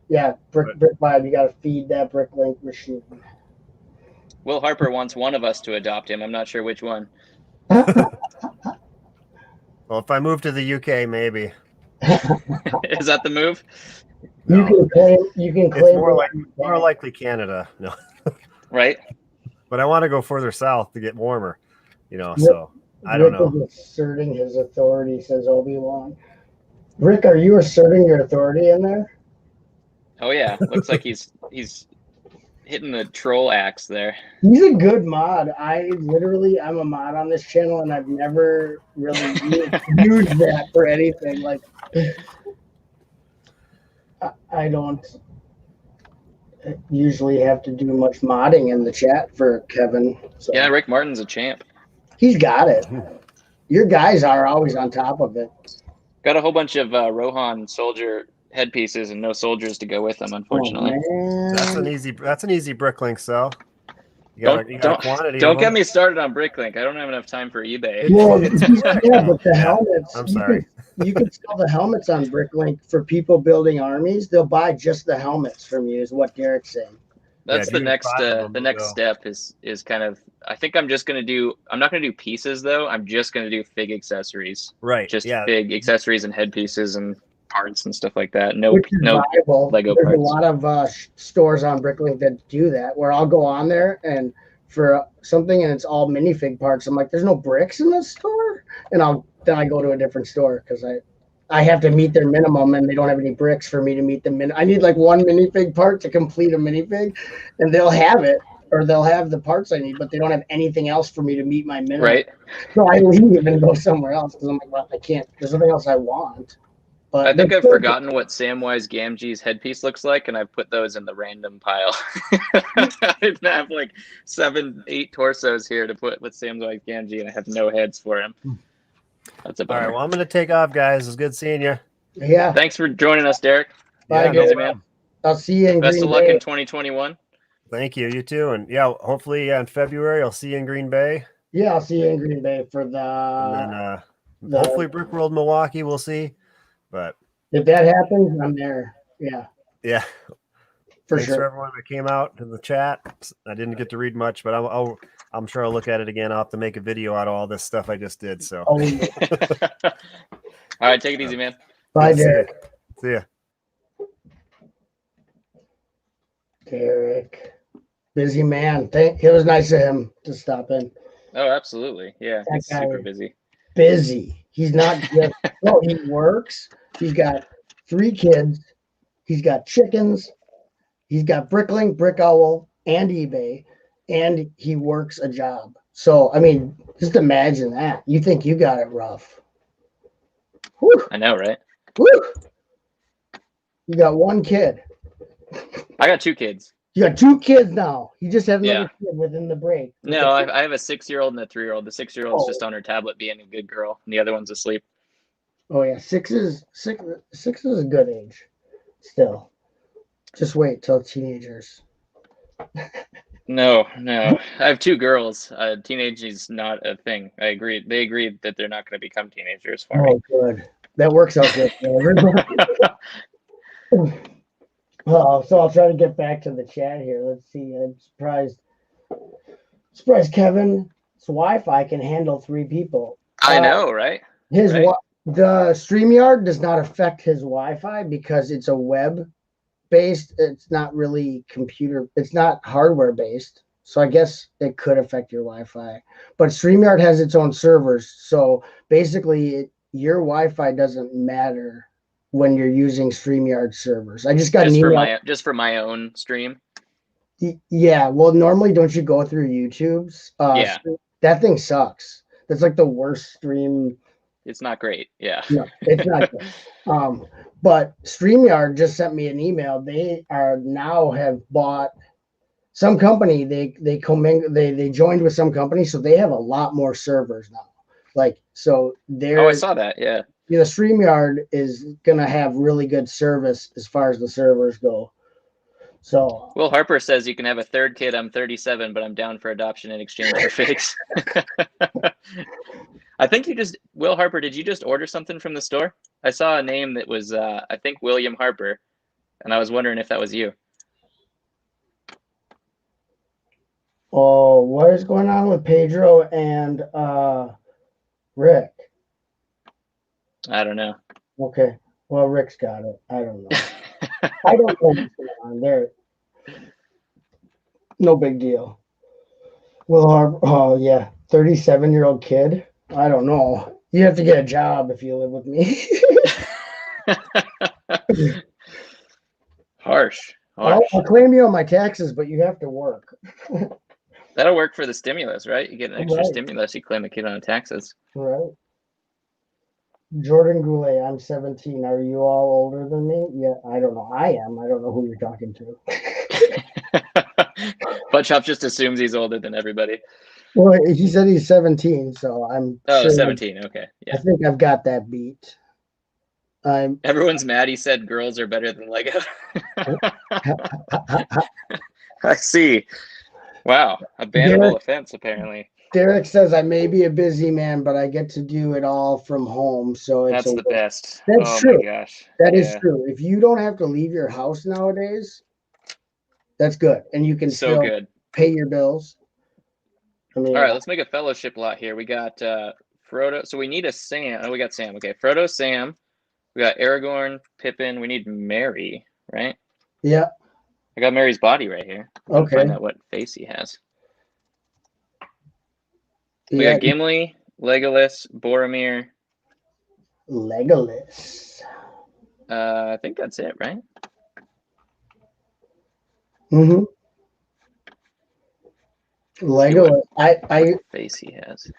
Yeah, Brick5, you got to feed that Bricklink machine. Will Harper wants one of us to adopt him. I'm not sure which one. Well, if I move to the UK, maybe. Is that the move? No. You can claim. It's more likely Canada. No. Right. But I want to go further south to get warmer. So I don't know. Rick is asserting his authority, says Obi-Wan. Rick, are you asserting your authority in there? Oh yeah, looks like he's hitting the troll axe there. He's a good mod. I'm a mod on this channel, and I've never really used that for anything. Like, I don't usually have to do much modding in the chat for Kevin. So. Yeah, Rick Martin's a champ. He's got it. Your guys are always on top of it. Got a whole bunch of Rohan soldier headpieces and no soldiers to go with them, unfortunately. That's an easy Bricklink sell. You got a quantity. Don't get me started on Bricklink. I don't have enough time for eBay. Well, yeah, but the helmets. I'm sorry. You can sell the helmets on Bricklink for people building armies. They'll buy just the helmets from you, is what Derek's saying. That's the next step is kind of, I think I'm not going to do pieces though. I'm just going to do fig accessories. Right. Just fig accessories and headpieces and parts and stuff like that. No viable. Lego There's parts. a lot of stores on Bricklink that do that, where I'll go on there and for something and it's all minifig parts. I'm like, there's no bricks in this store, and then I go to a different store because I have to meet their minimum, and they don't have any bricks for me to meet the min. I need like one minifig part to complete a minifig, and they'll have it, or they'll have the parts I need, but they don't have anything else for me to meet my minimum. Right. So I leave and go somewhere else because I'm like, well, I can't. There's something else I want. But I think I've forgotten what Samwise Gamgee's headpiece looks like, and I've put those in the random pile. I have like 7-8 torsos here to put with Samwise Gamgee, and I have no heads for him. That's a bummer. All right, well, I'm going to take off, guys. It's good seeing you. Yeah. Thanks for joining us, Derek. Bye, guys, man. I'll see you in Best Green of luck Bay. in 2021. Thank you. You too. And yeah, hopefully in February I'll see you in Green Bay. Yeah, I'll see you in Green Bay for And then hopefully Brick World Milwaukee. We'll see. But if that happens, I'm there. Yeah. Yeah. For Thanks for everyone that came out in the chat. I didn't get to read much, but I'm sure I'll look at it again. I'll have to make a video out of all this stuff I just did. So. All right, take it easy, man. Bye, Derek. See ya. Derek, busy man. It was nice of him to stop in. Oh, absolutely. Yeah, he's super busy. Busy. He's not just. No, he works. He's got 3 kids. He's got chickens. He's got Bricklink, Brick Owl, and eBay, and he works a job. So, I mean, just imagine that. You think you got it rough. Whew. I know, right? Woo! You got 1 kid. I got 2 kids. You got 2 kids now. You just have another kid within the break. No, I have a 6-year-old and a 3-year-old. The 6-year-old's just on her tablet being a good girl, and the other one's asleep. Oh yeah, 6 is a good age. Still, just wait till teenagers. No. I have 2 girls. Teenage is not a thing. I agree. They agreed that they're not going to become teenagers for me. Oh, good. That works out good for everybody. So I'll try to get back to the chat here. Let's see. I'm surprised Kevin's Wi-Fi can handle 3 people. I know, right? The StreamYard does not affect his Wi-Fi because it's a web-based. It's not really it's not hardware-based. So I guess it could affect your Wi-Fi. But StreamYard has its own servers. So basically, your Wi-Fi doesn't matter when you're using StreamYard servers. I just got an email. Just for my own stream? Yeah. Well, normally, don't you go through YouTube's? Yeah. That thing sucks. That's like the worst stream. It's not great. Yeah. No, it's not good. But StreamYard just sent me an email. They have bought some company. They joined with some company, so they have a lot more servers now. Like, so they're. Oh, I saw that. Yeah. The StreamYard is gonna have really good service as far as the servers go. So Will Harper says you can have a 3rd kid. I'm 37, but I'm down for adoption in exchange for figs. I think Will Harper, did you just order something from the store? I saw a name that was, I think, William Harper, and I was wondering if that was you. Oh, what is going on with Pedro and Rick? I don't know. Okay. Well, Rick's got it. I don't know. I don't know what's going on there. No big deal. Well, oh yeah, 37-year-old kid. I don't know. You have to get a job if you live with me. Harsh. I'll claim you on my taxes, but you have to work. That'll work for the stimulus, right? You get an extra stimulus, you claim a kid on taxes. Right. Jordan Goulet, I'm 17. Are you all older than me? Yeah, I don't know. I am. I don't know who you're talking to. Buttchop just assumes he's older than everybody. Well, he said he's 17, so I'm. Oh, sure 17. Okay. Yeah. I think I've got that beat. Everyone's mad. He said girls are better than Lego. I see. Wow, a bannable offense apparently. Derek says I may be a busy man, but I get to do it all from home, so it's That's the best. That's Oh true. my gosh. That is true. If you don't have to leave your house nowadays, that's good, and you can So still good. pay your bills. I mean, All right, let's make a fellowship lot here. We got Frodo. So we need a Sam. Oh, we got Sam. Okay, Frodo, Sam. We got Aragorn, Pippin. We need Merry, right? Yeah. I got Merry's body right here. I'm gonna Okay. find out what face he has. We got Gimli, Legolas, Boromir. Legolas. I think that's it, right? Mm-hmm. Legolas. I face he has.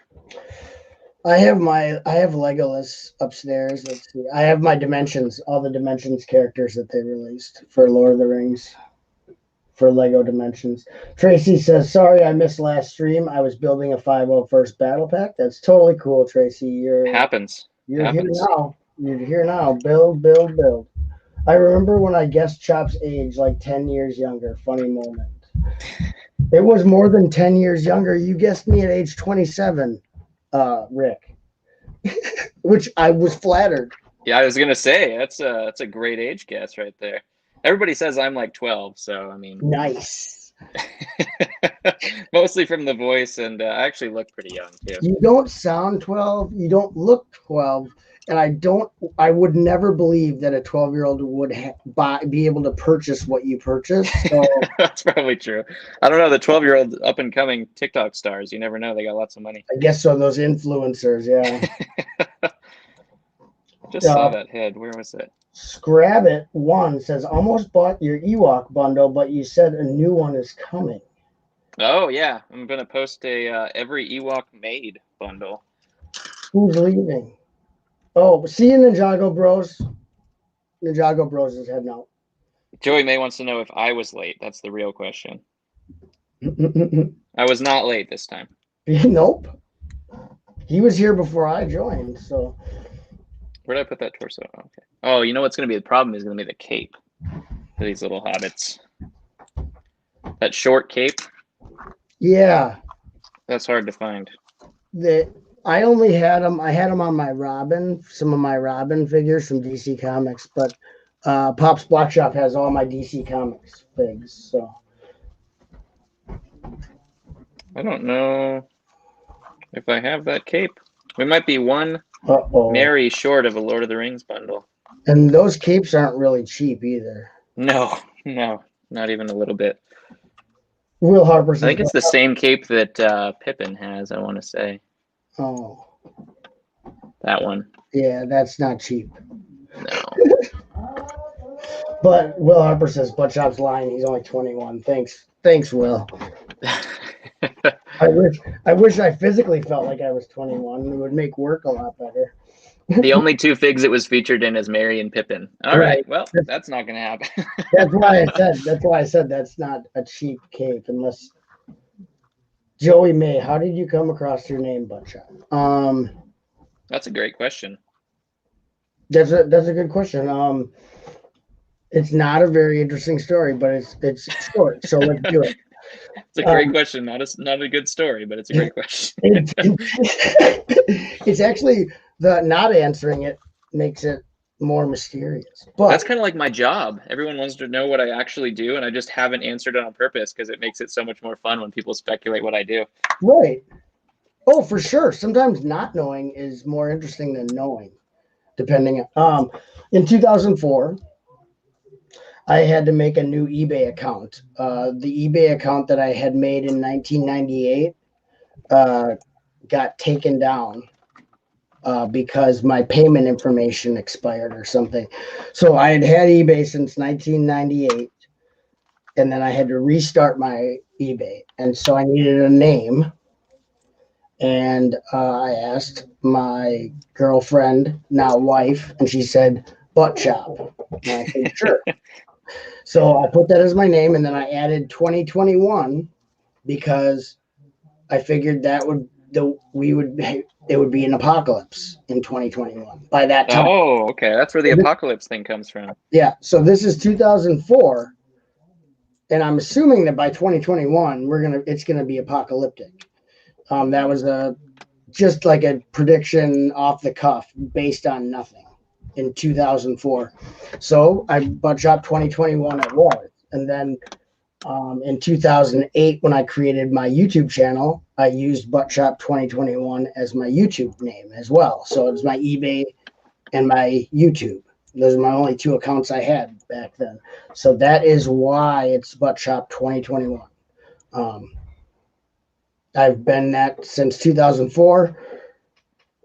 I have Legolas upstairs. Let's see. I have my Dimensions, all the Dimensions characters that they released for Lord of the Rings. For Lego Dimensions. Tracy says, sorry I missed last stream. I was building a 501st battle pack. That's totally cool, Tracy. You're here now. You're here now. Build. I remember when I guessed Chop's age, like 10 years younger. Funny moment. It was more than 10 years younger. You guessed me at age 27, Rick. Which I was flattered. Yeah, I was gonna say that's a great age guess right there. Everybody says I'm like 12, so I mean, nice. Mostly from the voice, and I actually look pretty young too. You don't sound 12. You don't look 12, and I would never believe that a 12-year-old would be able to purchase what you purchase. So that's probably true. I don't know, the 12-year-old up and coming TikTok stars. You never know; they got lots of money. I guess so. Those influencers, yeah. Just saw that head. Where was it? Scrabbit1 says, almost bought your Ewok bundle, but you said a new one is coming. Oh, yeah. I'm going to post a every Ewok made bundle. Who's leaving? Oh, see you, Ninjago Bros. Ninjago Bros is heading out. Joey May wants to know if I was late. That's the real question. I was not late this time. Nope. He was here before I joined, so... Where did I put that torso? Okay. Oh, you know what's going to be the problem is going to be the cape for these little hobbits. That short cape. Yeah. That's hard to find. I only had them. I had them on my Robin, some of my Robin figures from DC Comics, but Pop's Block Shop has all my DC Comics figs. So I don't know if I have that cape. We might be one Merry short of a Lord of the Rings bundle. And those capes aren't really cheap either. No, not even a little bit. Will Harper says, I think it's the same cape that Pippin has, I want to say. Oh. That one. Yeah, that's not cheap. No. But Will Harper says, Buttchop's lying. He's only 21. Thanks, Will. I wish I physically felt like I was 21. It would make work a lot better. The only two figs it was featured in is Merry and Pippin. All right. Well, that's not going to happen. That's why I said that's not a cheap cape unless Joey May. How did you come across your name, Buttchop? That's a great question. That's a good question. It's not a very interesting story, but it's short, so let's do it. It's a great question. Not a good story, but it's a great question. It's actually the not answering it makes it more mysterious. But that's kind of like my job. Everyone wants to know what I actually do, and I just haven't answered it on purpose because it makes it so much more fun when people speculate what I do. Right. Oh, for sure. Sometimes not knowing is more interesting than knowing, depending. In 2004. I had to make a new eBay account. The eBay account that I had made in 1998 got taken down because my payment information expired or something. So I had eBay since 1998, and then I had to restart my eBay. And so I needed a name. And I asked my girlfriend, now wife, and she said, Buttchop. And I said, sure. So I put that as my name, and then I added 2021 because I figured that it would be an apocalypse in 2021 by that time. Oh, okay. That's where the apocalypse thing comes from. Yeah. So this is 2004, and I'm assuming that by 2021 it's gonna be apocalyptic. That was just like a prediction off the cuff based on nothing in 2004. So I Buttchop 2021 it was, and then in 2008 when I created my YouTube channel, I used Buttchop 2021 as my YouTube name as well. So it's my eBay and my YouTube. Those are my only two accounts I had back then. So that is why it's Buttchop 2021. I've been that since 2004.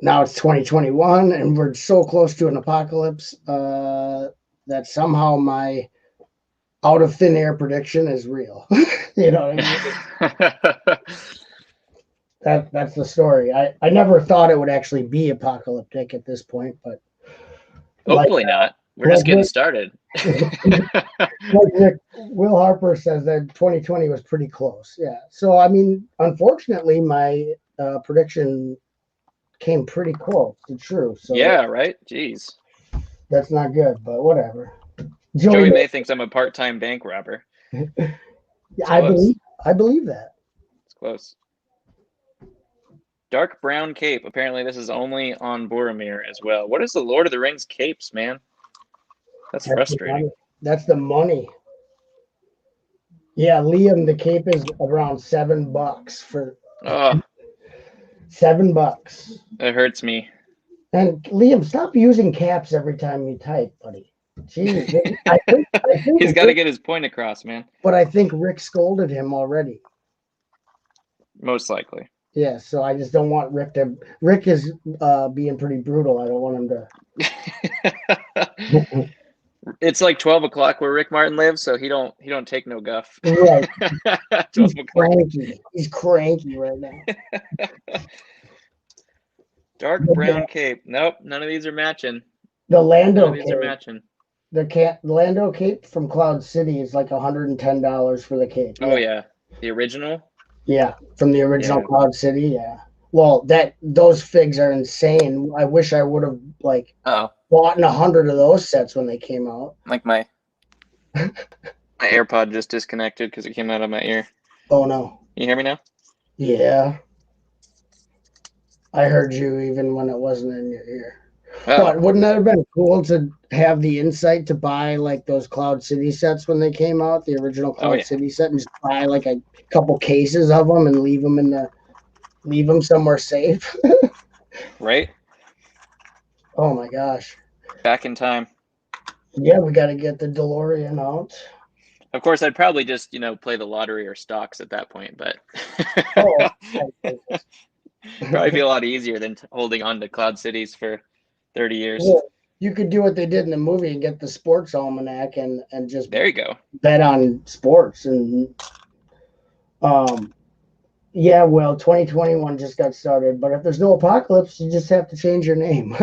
Now it's 2021, and we're so close to an apocalypse that somehow my out of thin air prediction is real. You know what I mean? That's the story. I never thought it would actually be apocalyptic at this point, but hopefully not. We're just getting started. Like Will Harper says that 2020 was pretty close. Yeah. So I mean, unfortunately, my prediction came pretty close to true. So yeah, right. Jeez. That's not good, but whatever. Joey May thinks I'm a part-time bank robber. I believe that. It's close. Dark brown cape. Apparently, this is only on Boromir as well. What is the Lord of the Rings capes, man? That's frustrating. That's the money. Yeah, Liam, the cape is around $7 for. Oh, $7. it hurts me. And Liam, stop using caps every time you type, buddy. Jeez, I think He's got to get his point across, man. But I think Rick scolded him already. Most likely. Yeah, so I just don't want Rick to. Rick is being pretty brutal. I don't want him to. It's like 12 o'clock where Rick Martin lives, so he don't take no guff. Right. He's cranky. He's cranky right now. Dark brown cape. Nope, none of these are matching. The Lando cape. These are matching. The Lando cape from Cloud City is like $110 for the cape. Oh yeah, the original. Yeah, from the original Cloud City. Yeah. Well, those figs are insane. I wish I would have bought 100 of those sets when they came out. Like my AirPod just disconnected because it came out of my ear. Oh no! You hear me now? Yeah. I heard you even when it wasn't in your ear. Oh. But wouldn't that have been cool to have the insight to buy like those Cloud City sets when they came out, the original Cloud City set, and just buy like a couple cases of them and leave them somewhere safe? Right. Oh my gosh. Back in time. Yeah, we got to get the DeLorean out. Of course, I'd probably just play the lottery or stocks at that point, but probably be a lot easier than holding on to Cloud Cities for 30 years. Yeah, you could do what they did in the movie and get the sports almanac and just there you go. Bet on sports and yeah, well, 2021 just got started, but if there's no apocalypse, you just have to change your name.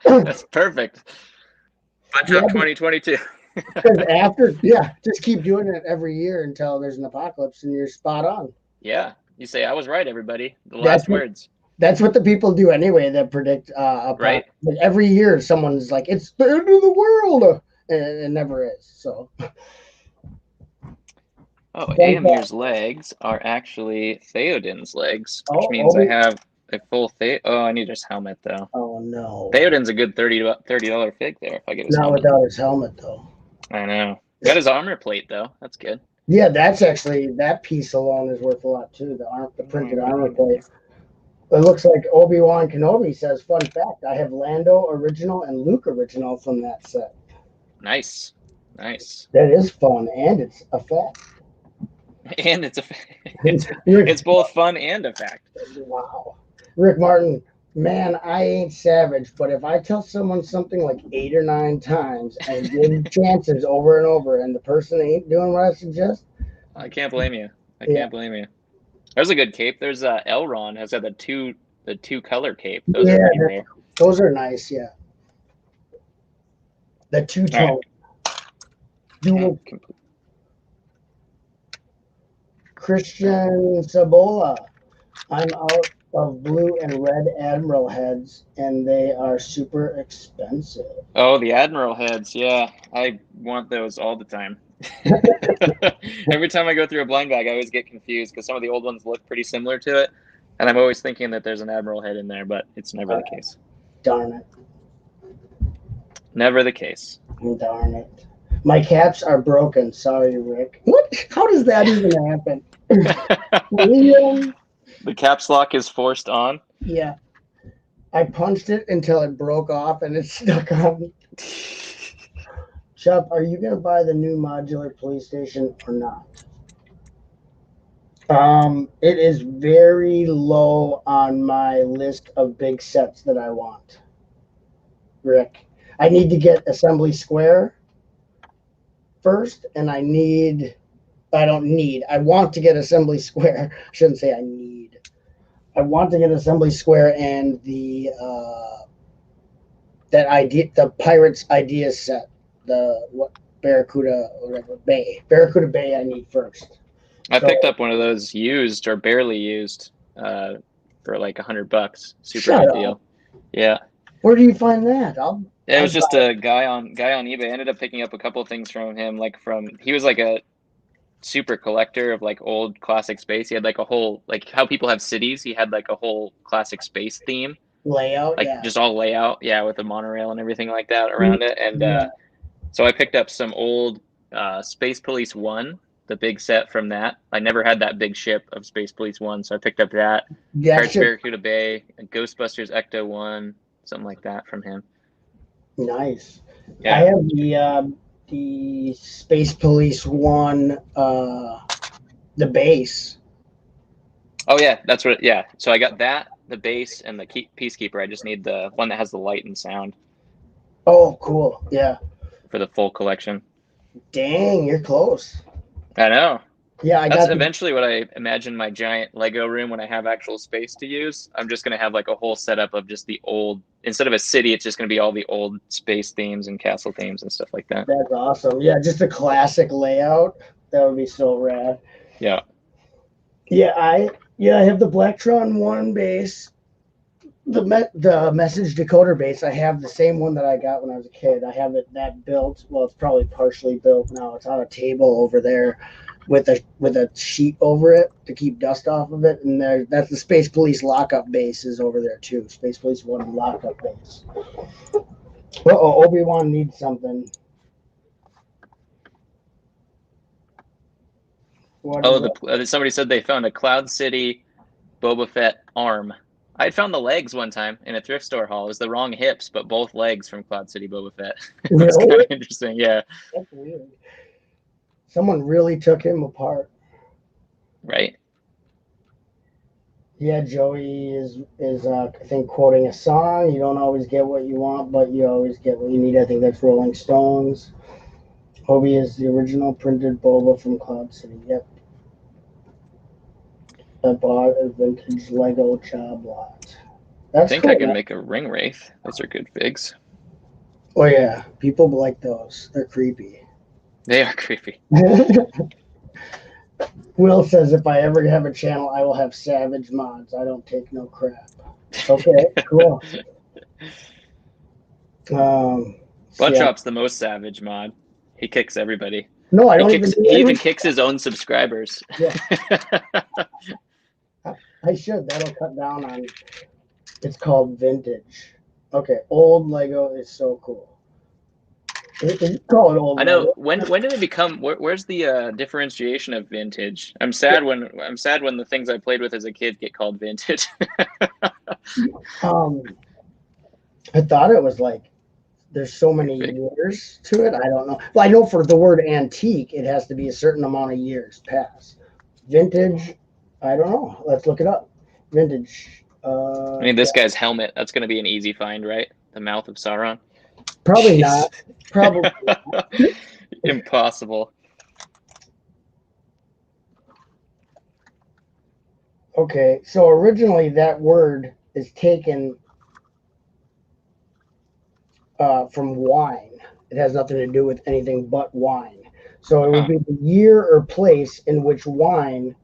That's perfect. Buttchop 2022. Just keep doing it every year until there's an apocalypse and you're spot on. Yeah, you say I was right, everybody. The last words. That's what the people do anyway that predict right. But every year someone's like, it's the end of the world, and it never is. So. Oh, Aemir's legs are actually Theoden's legs, which means I have a full Oh, I need his helmet though. Oh no. Theoden's a good $30 fig there if I get his helmet. Not without his helmet though. I know. Got his armor plate though. That's good. Yeah, that's actually that piece alone is worth a lot too. The printed armor plate. It looks like Obi-Wan Kenobi says, fun fact, I have Lando original and Luke original from that set. Nice. Nice. That is fun, and it's a fact. And it's both fun and a fact. Wow. Rick Martin, man, I ain't savage, but if I tell someone something like 8 or 9 times and give chances over and over and the person ain't doing what I suggest. I can't blame you. I can't blame you. There's a good cape. There's Elrond has got the two color cape. Those are pretty rare. Those are nice, yeah. The two-tone. Dual. Christian Sabola. I'm out of blue and red Admiral heads, and they are super expensive. Oh, the Admiral heads. Yeah, I want those all the time. Every time I go through a blind bag, I always get confused because some of the old ones look pretty similar to it. And I'm always thinking that there's an Admiral head in there, but it's never the case. Darn it. Never the case. Darn it. My caps are broken. Sorry, Rick. What? How does that even happen? Liam? The caps lock is forced on. Yeah. I punched it until it broke off and it stuck on. Chup, are you going to buy the new modular police station or not? It is very low on my list of big sets that I want. Rick, I need to get Assembly Square first, and I want to get Assembly Square. I shouldn't say I need. I want to get Assembly Square and the Pirates Ideas set, Barracuda Bay I need first. I picked up one of those used or barely used for like $100. Super good deal. Yeah. Where do you find that? It was just a guy on eBay. I ended up picking up a couple of things from him. He was like a super collector of like old classic space. He had like a whole, like how people have cities. He had like a whole classic space theme layout, like just all layout, with the monorail and everything like that around it. And so I picked up some old Space Police 1, the big set from that. I never had that big ship of Space Police 1, so I picked up that. Pirates Barracuda Bay, Ghostbusters Ecto 1, something like that from him. Nice. Yeah. I have the Space Police 1, the base. Oh yeah, that's what. Yeah, so I got that, the base, and the Peacekeeper. I just need the one that has the light and sound. Oh, cool. Yeah. For the full collection. Dang, you're close. I know. Yeah, that's eventually what I imagine my giant Lego room when I have actual space to use. I'm just going to have like a whole setup of just the old, instead of a city, it's just going to be all the old space themes and castle themes and stuff like that. That's awesome. Yeah, just a classic layout. That would be so rad. Yeah. Yeah, I have the Blacktron 1 base. The message decoder base, I have the same one that I got when I was a kid. I have that built. Well, it's probably partially built now. It's on a table over there with a sheet over it to keep dust off of it. And that's the Space Police lockup base is over there too. Space Police 1 lockup base. Obi-Wan needs something. Somebody said they found a Cloud City Boba Fett arm. I had found the legs one time in a thrift store haul. It was the wrong hips, but both legs from Cloud City Boba Fett. It was kind of interesting, yeah. That's weird. Someone really took him apart. Right. Yeah, Joey is I think quoting a song. You don't always get what you want, but you always get what you need. I think that's Rolling Stones. Obi is the original printed Boba from Cloud City. Yep. I bought a vintage Lego job lot. I think I can make a ring wraith. Those are good figs. Oh yeah, people like those. They're creepy. They are creepy. Will says, if I ever have a channel, I will have savage mods. I don't take no crap. Okay, cool. Buttchop's the most savage mod. He kicks everybody. No, I don't He even kicks his own subscribers. Yeah. I should. That'll cut down on. It's called vintage. Okay, old Lego is so cool. It's called old. I know. Lego. When did it become? Where's the differentiation of vintage? I'm sad when the things I played with as a kid get called vintage. I thought it was like there's so many years to it. I don't know. Well, I know for the word antique, it has to be a certain amount of years past. Vintage. I don't know. Let's look it up. Vintage. I mean, this guy's helmet. That's going to be an easy find, right? The mouth of Sauron. Probably not. Probably not. Impossible. Okay, so originally that word is taken from wine. It has nothing to do with anything but wine. So it would be the year or place in which wine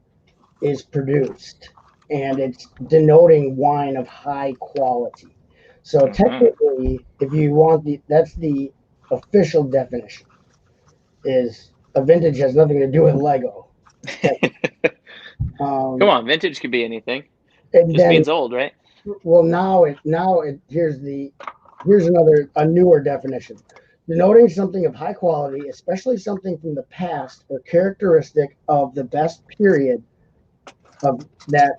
is produced. and it's denoting wine of high quality. So technically, if you want that's the official definition. Is a vintage has nothing to do with Lego. Come on, vintage could be anything. And Just then, means old, right? well, here's a newer definition. Denoting something of high quality, especially something from the past or characteristic of the best period of that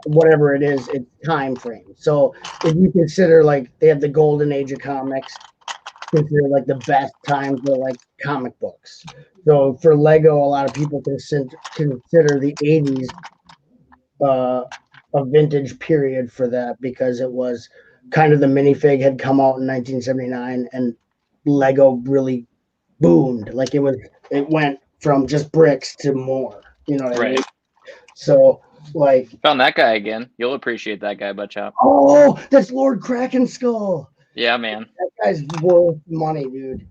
whatever it is, its time frame. So if you consider like they have the golden age of comics, consider like the best time for like comic books. So for Lego, a lot of people consider the 80s a vintage period for that because it was kind of the minifig had come out in 1979 and Lego really boomed. Like it went from just bricks to more. You know what I mean? So like found that guy again. You'll appreciate that guy, Buttchop. Oh, that's Lord Krakenskull. Yeah, man. That guy's worth money, dude.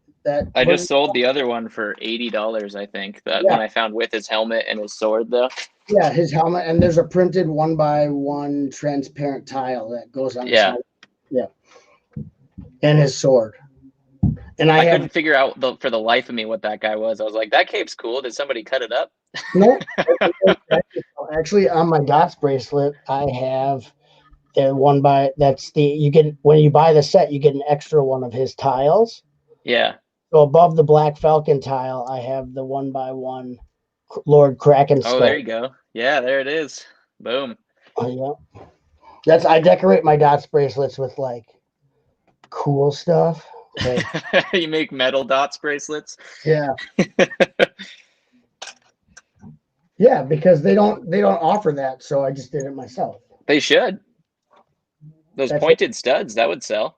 I just sold the other one for $80, I think. That one I found with his helmet and his sword, though. Yeah, his helmet, and there's a printed 1x1 transparent tile that goes on his helmet. Yeah. And his sword. And I couldn't figure out for the life of me what that guy was. I was like, that cape's cool. Did somebody cut it up? No. Actually, on my DOTS bracelet, I have you get when you buy the set, you get an extra one of his tiles. Yeah. So above the Black Falcon tile, I have the 1x1 Lord Krakenskull. Oh, there you go. Yeah, there it is. Boom. Oh, yeah. I decorate my DOTS bracelets with like cool stuff. Like, you make metal DOTS bracelets? Yeah. Yeah, because they don't offer that, so I just did it myself. They should. Those pointed studs, that would sell.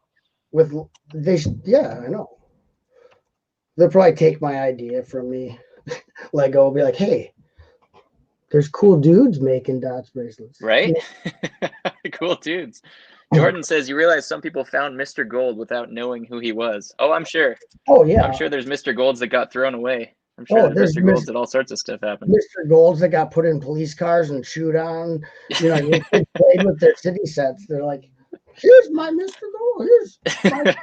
Yeah, I know. They'll probably take my idea from me. Lego will be like, hey, there's cool dudes making DOTS bracelets. Right? Cool dudes. Jordan says, you realize some people found Mr. Gold without knowing who he was. Oh, I'm sure. Oh, yeah. I'm sure there's Mr. Golds that got thrown away. I'm sure there's Mr. Golds that all sorts of stuff happened. Mr. Golds that got put in police cars and chewed on. You know, your kids played with their city sets. They're like, here's my Mr. Gold. Here's my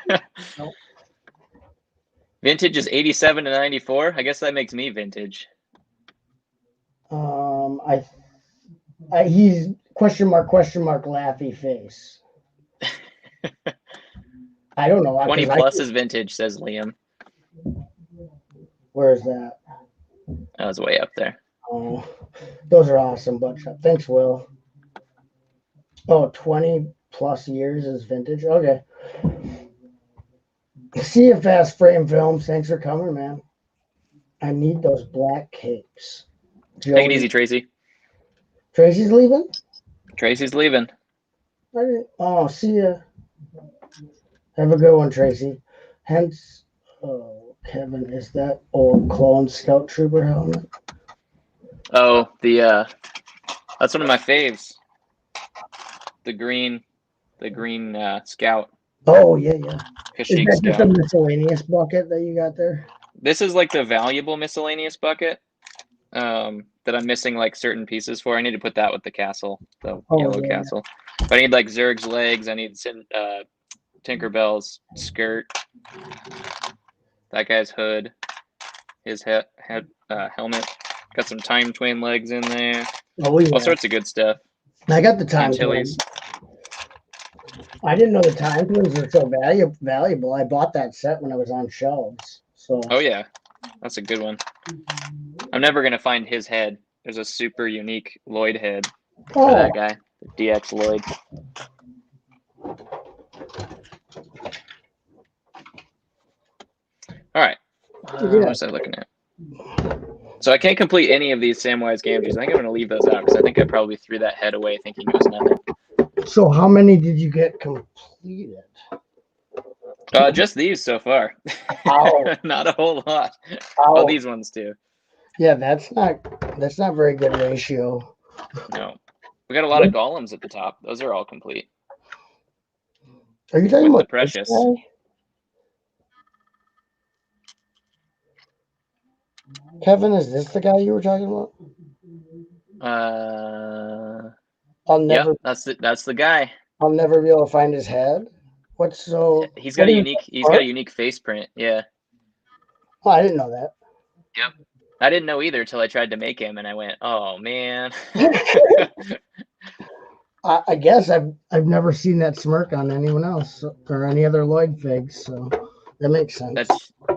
Vintage is 87 to 94. I guess that makes me vintage. He's question mark laughy face. I don't know. 20 plus is vintage, says Liam. Where is that? That was way up there. Oh, those are awesome, Buttchop. Thanks, Will. Oh, 20 plus years is vintage. Okay. See you, Fast Frame Films. Thanks for coming, man. I need those black capes. Take it easy, Tracy. Tracy's leaving? Tracy's leaving. Oh, see ya. Have a good one, Tracy. Hence, Kevin, is that old clone Scout Trooper helmet? Oh, that's one of my faves. The green Scout. Oh, yeah. Is that Scout. just a miscellaneous bucket that you got there? This is like the valuable miscellaneous bucket that I'm missing like certain pieces for. I need to put that with the castle, the yellow castle. But I need like Zurg's legs. I need Tinkerbell's skirt. That guy's hood. His helmet. Got some Time Twain legs in there. Oh, yeah. All sorts of good stuff. I got the Time Twins. I didn't know the Time Twins were so valuable. I bought that set when I was on shelves. So. Oh yeah, that's a good one. I'm never gonna find his head. There's a super unique Lloyd head for that guy, the DX Lloyd. All right, what was I looking at? So I can't complete any of these Samwise Gamgees. I think I'm gonna leave those out because I think I probably threw that head away thinking it was nothing. So how many did you get completed? Just these so far. Not a whole lot. All these ones too. Yeah, that's not very good ratio. No. We got a lot of golems at the top. Those are all complete. Are you talking about the Precious? Kevin, is this the guy you were talking about? I'll never. Yep, that's the guy. I'll never be able to find his head. What's so? He's got what a is unique. that He's got a part? unique face print. Yeah. Oh, I didn't know that. Yep. I didn't know either till I tried to make him, and I went, "Oh man." I guess I've never seen that smirk on anyone else or any other Lloyd figs, so that makes sense.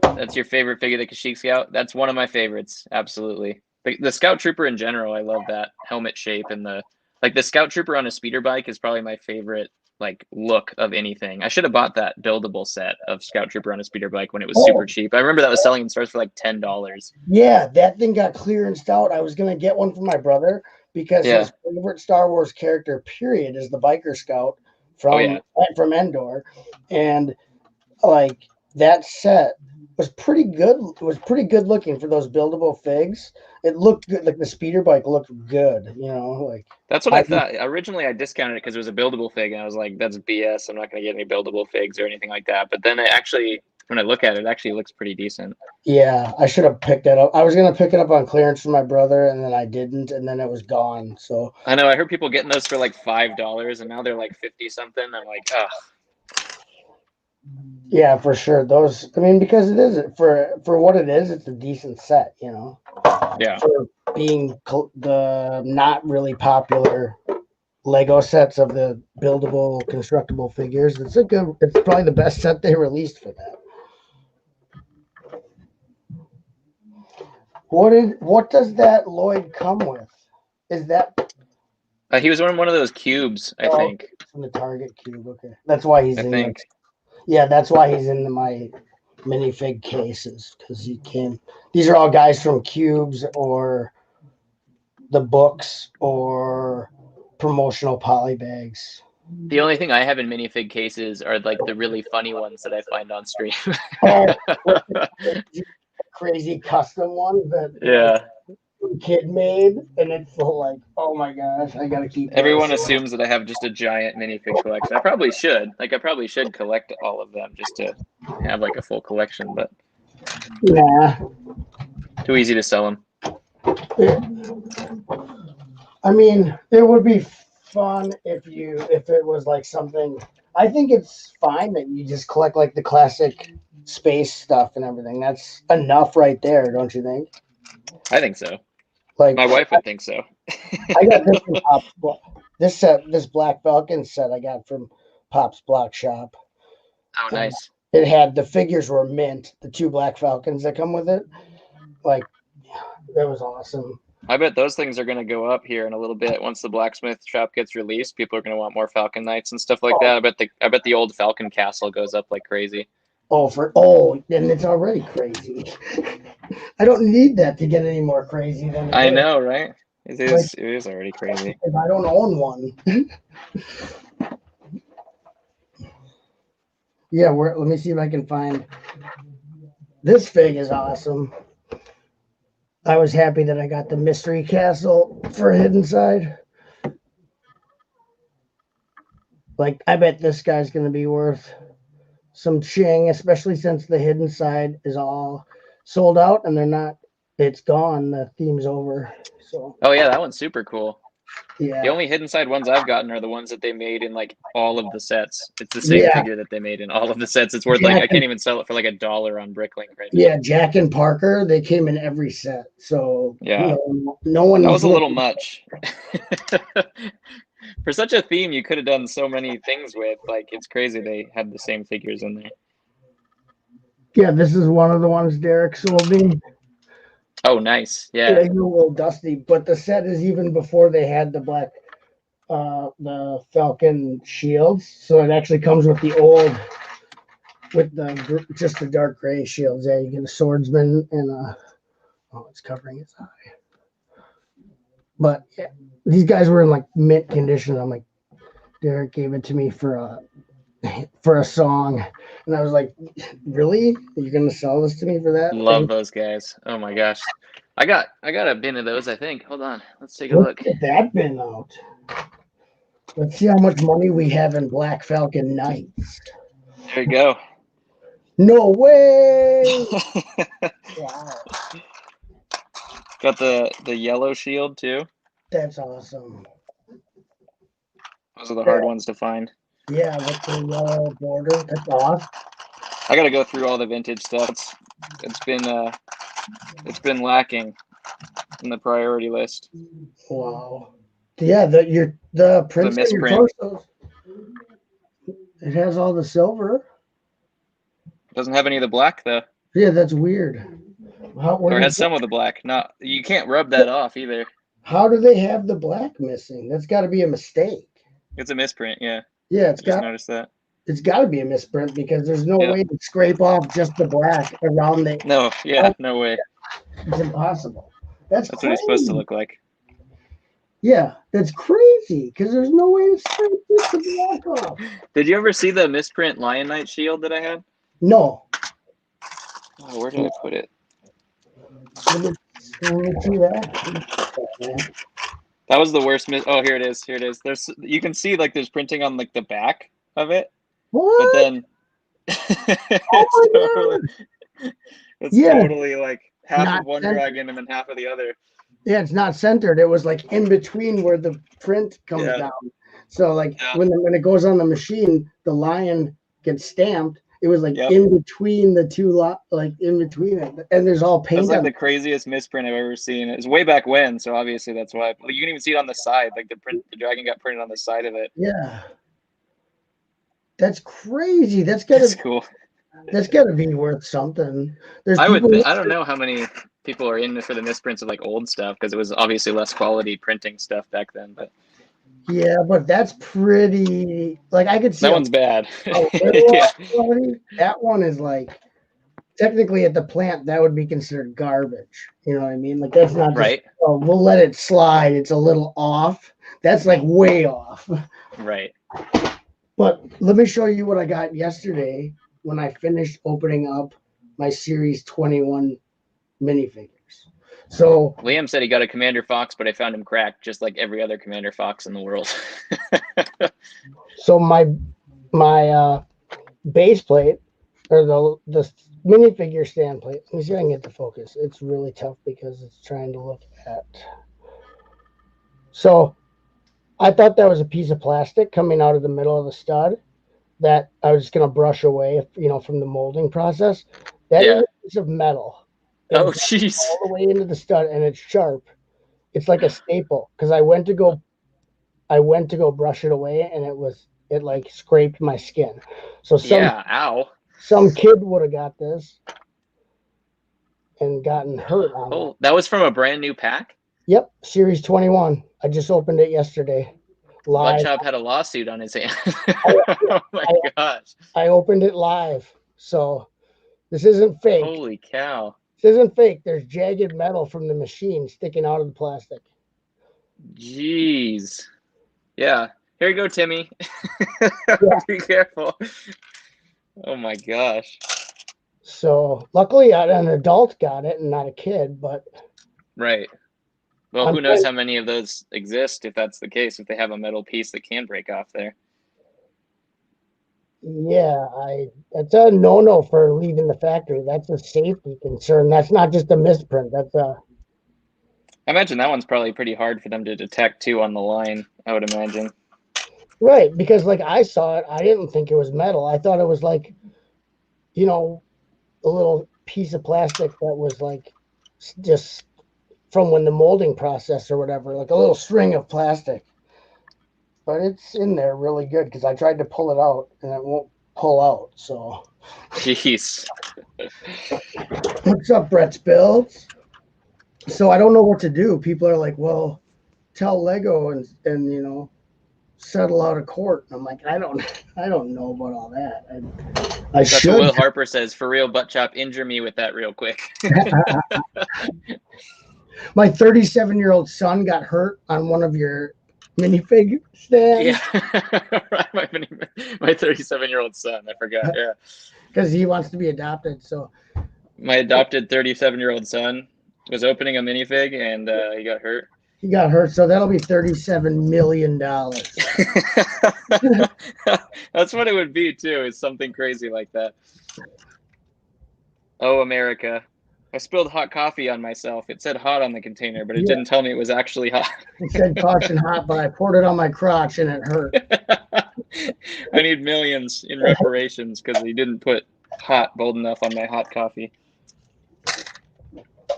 That's your favorite figure, the Kashyyyk Scout? That's one of my favorites. Absolutely. The Scout Trooper in general, I love that helmet shape, and the Scout Trooper on a speeder bike is probably my favorite look of anything. I should have bought that buildable set of Scout Trooper on a speeder bike when it was super cheap. I remember that was selling in stores for like $10. Yeah, that thing got clearanced out. I was gonna get one for my brother because his favorite Star Wars character, period, is the biker scout from Endor, and like that set was pretty good. It was pretty good looking for those buildable figs. It looked good, like the speeder bike looked good. That's what I thought. Originally, I discounted it because it was a buildable fig, and I was like, "That's BS. I'm not going to get any buildable figs or anything like that." But then when I look at it, it actually looks pretty decent. Yeah, I should have picked that up. I was gonna pick it up on clearance for my brother, and then I didn't, and then it was gone. So I know I heard people getting those for like $5, and now they're like 50 something. I'm like, ugh. Yeah, for sure. Those, I mean, because it is for what it is, it's a decent set, Yeah. For being the not really popular Lego sets of the buildable, constructible figures, it's probably the best set they released for that. What does that Lloyd come with? Is that? He was wearing one of those cubes, I think. From the Target cube. Okay, that's why he's in. Yeah, that's why he's in my minifig cases, because he came. These are all guys from Cubes or the books or promotional poly bags. The only thing I have in minifig cases are like the really funny ones that I find on stream. Crazy custom ones that kid made, and it's like, oh my gosh, I gotta keep. Everyone assumes that I have just a giant minifig collection. I probably should. I probably should collect all of them just to have like a full collection, but yeah, too easy to sell them. I mean, it would be fun if it was like something. I think it's fine that you just collect like the classic space stuff and everything. That's enough right there, don't you think? I think so. Like my wife would think so. I got this from Pop's this Black Falcon set I got from Pop's Block Shop. Oh, nice. It had the figures were mint, the 2 Black Falcons that come with it. Like, that was awesome. I bet those things are going to go up here in a little bit once the blacksmith shop gets released. People are going to want more Falcon Knights and stuff like that. I bet the old Falcon Castle goes up like crazy. Then it's already crazy. I don't need that to get any more crazy than I know, right? It is already crazy. If I don't own one. Yeah, let me see if I can find. This fig is awesome. I was happy that I got the Mystery Castle for Hidden Side. Like, I bet this guy's going to be worth some ching, especially since the Hidden Side is all sold out and it's gone. The theme's over. So. Oh yeah, that one's super cool. Yeah. The only Hidden Side ones I've gotten are the ones that they made in like all of the sets. It's the same figure that they made in all of the sets. It's worth I can't even sell it for like $1 on Bricklink right now. Yeah, Jack and Parker, they came in every set. So yeah, no one. That was a little much. For such a theme, you could have done so many things with. Like, it's crazy they had the same figures in there. Yeah, this is one of the ones Derek sold me. Oh, nice. Yeah. It's a little dusty, but the set is even before they had the black, the Falcon shields. So it actually comes with just the dark gray shields. Yeah, you get a swordsman and it's covering his eye. But yeah, these guys were in like mint condition. I'm like, Derek gave it to me for a song, and I was like, really? You're gonna sell this to me for that? Love those guys. Oh my gosh, I got a bin of those. I think. Hold on, let's take a look. Get that bin out. Let's see how much money we have in Black Falcon Knights. There you go. No way! Wow. Got the yellow shield too. That's awesome. Those are the hard ones to find. Yeah, with the yellow border. That's awesome. I got to go through all the vintage stuff. It's been lacking in the priority list. Wow. Yeah, the prints on your misprint. torsos. It has all the silver. Doesn't have any of the black though. Yeah, that's weird. Or it has some of the black. Not you can't rub that off either. How do they have the black missing? That's got to be a mistake. It's a misprint, yeah. Yeah, Just noticed that. It's got to be a misprint because there's no way to scrape off just the black around the. No, yeah, no way. It's impossible. That's what it's supposed to look like. Yeah, that's crazy because there's no way to scrape just the black off. Did you ever see the misprint Lion Knight shield that I had? No. Oh, where did I put it? Let me see that. That was the worst. Oh, here it is. Here it is. You can see like there's printing on like the back of it. What? But then it's totally like half of one dragon and then half of the other. Yeah, it's not centered. It was like in between where the print comes down. So like when it goes on the machine, the lion gets stamped. It was like in between the two like in between it, and there's all paint. That's like the craziest misprint I've ever seen. It was way back when, so obviously that's why. Like, you can even see it on the side, like the dragon got printed on the side of it. Yeah, that's crazy. That's cool. That's gotta be worth something. I don't know how many people are in for the misprints of like old stuff because it was obviously less quality printing stuff back then, but. Yeah, but that's pretty. Like I could see that one's bad. Quality. That one is like technically at the plant that would be considered garbage. You know what I mean? Like that's not just, right. Oh, we'll let it slide. It's a little off. That's like way off. Right. But let me show you what I got yesterday when I finished opening up my Series 21 minifigures. So Liam said he got a Commander Fox, but I found him cracked, just like every other Commander Fox in the world. So my base plate or the minifigure stand plate. Let me see if I can get the focus. It's really tough because it's trying to look at. So I thought that was a piece of plastic coming out of the middle of the stud that I was just gonna brush away, from the molding process. That is a piece of metal. Oh, jeez. All the way into the stud, and it's sharp. It's like a staple because I went to go brush it away, and it like scraped my skin. So some kid would have got this and gotten hurt on it. That was from a brand new pack? Yep, Series 21. I just opened it yesterday. Live. Buttchop had a lawsuit on his hand. Oh my gosh. I opened it live. So this isn't fake. Holy cow. This isn't fake. There's jagged metal from the machine sticking out of the plastic. Jeez. Yeah. Here you go, Timmy. Be careful. Oh my gosh. So luckily an adult got it and not a kid, but. Right. Well, who knows how many of those exist if that's the case, if they have a metal piece that can break off there. Yeah, that's a no-no for leaving the factory. That's a safety concern. That's not just a misprint. I imagine that one's probably pretty hard for them to detect too on the line, I would imagine. Right, because like I saw it, I didn't think it was metal. I thought it was like, a little piece of plastic that was like just from when the molding process or whatever, like a little string of plastic. But it's in there really good because I tried to pull it out and it won't pull out. So, jeez. What's up, Brett's Builds? So I don't know what to do. People are like, well, tell Lego and settle out of court. And I'm like, I don't know about all that. I should. What Will Harper says. For real, Buttchop, injure me with that real quick. My 37-year-old son got hurt on one of your minifigure stands. Yeah, my 37-year-old son. I forgot. Yeah, because he wants to be adopted. So my adopted 37-year-old son was opening a minifig and he got hurt. He got hurt, so that'll be $37 million. That's what it would be too. Is something crazy like that. Oh, America. I spilled hot coffee on myself. It said hot on the container, but it Yeah. didn't tell me it was actually hot. It said caution hot, but I poured it on my crotch and it hurt. I need millions in reparations because he didn't put hot bold enough on my hot coffee.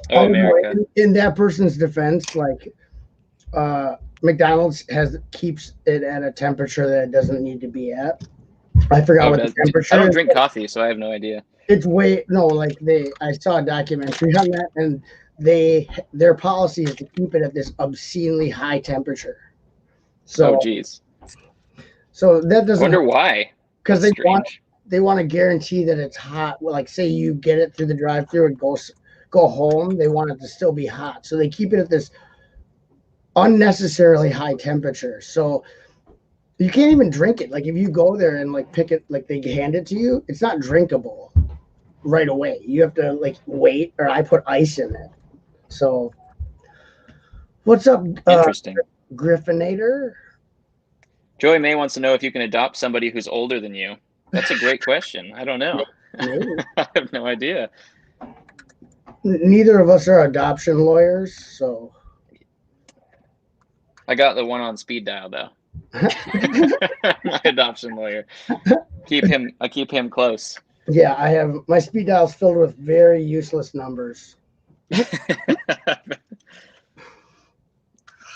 Oh, America. In that person's defense, like McDonald's keeps it at a temperature that it doesn't need to be at. I forgot what the temperature I don't is. drink coffee, so I have no idea. It's I saw a documentary on that, and their policy is to keep it at this obscenely high temperature. So, geez. So that doesn't. I wonder why. Because they want to guarantee that it's hot. Like, say you get it through the drive-through and go home, they want it to still be hot. So they keep it at this unnecessarily high temperature. So you can't even drink it. Like, if you go there and like pick it, like they hand it to you, it's not drinkable right away. You have to like wait, or I put ice in it. So what's up? Interesting. Griffinator? Joey May wants to know if you can adopt somebody who's older than you. That's a great question. I don't know. I have no idea. Neither of us are adoption lawyers, so I got the one on speed dial though. My adoption lawyer. I keep him close. Yeah, I have my speed dial's filled with very useless numbers.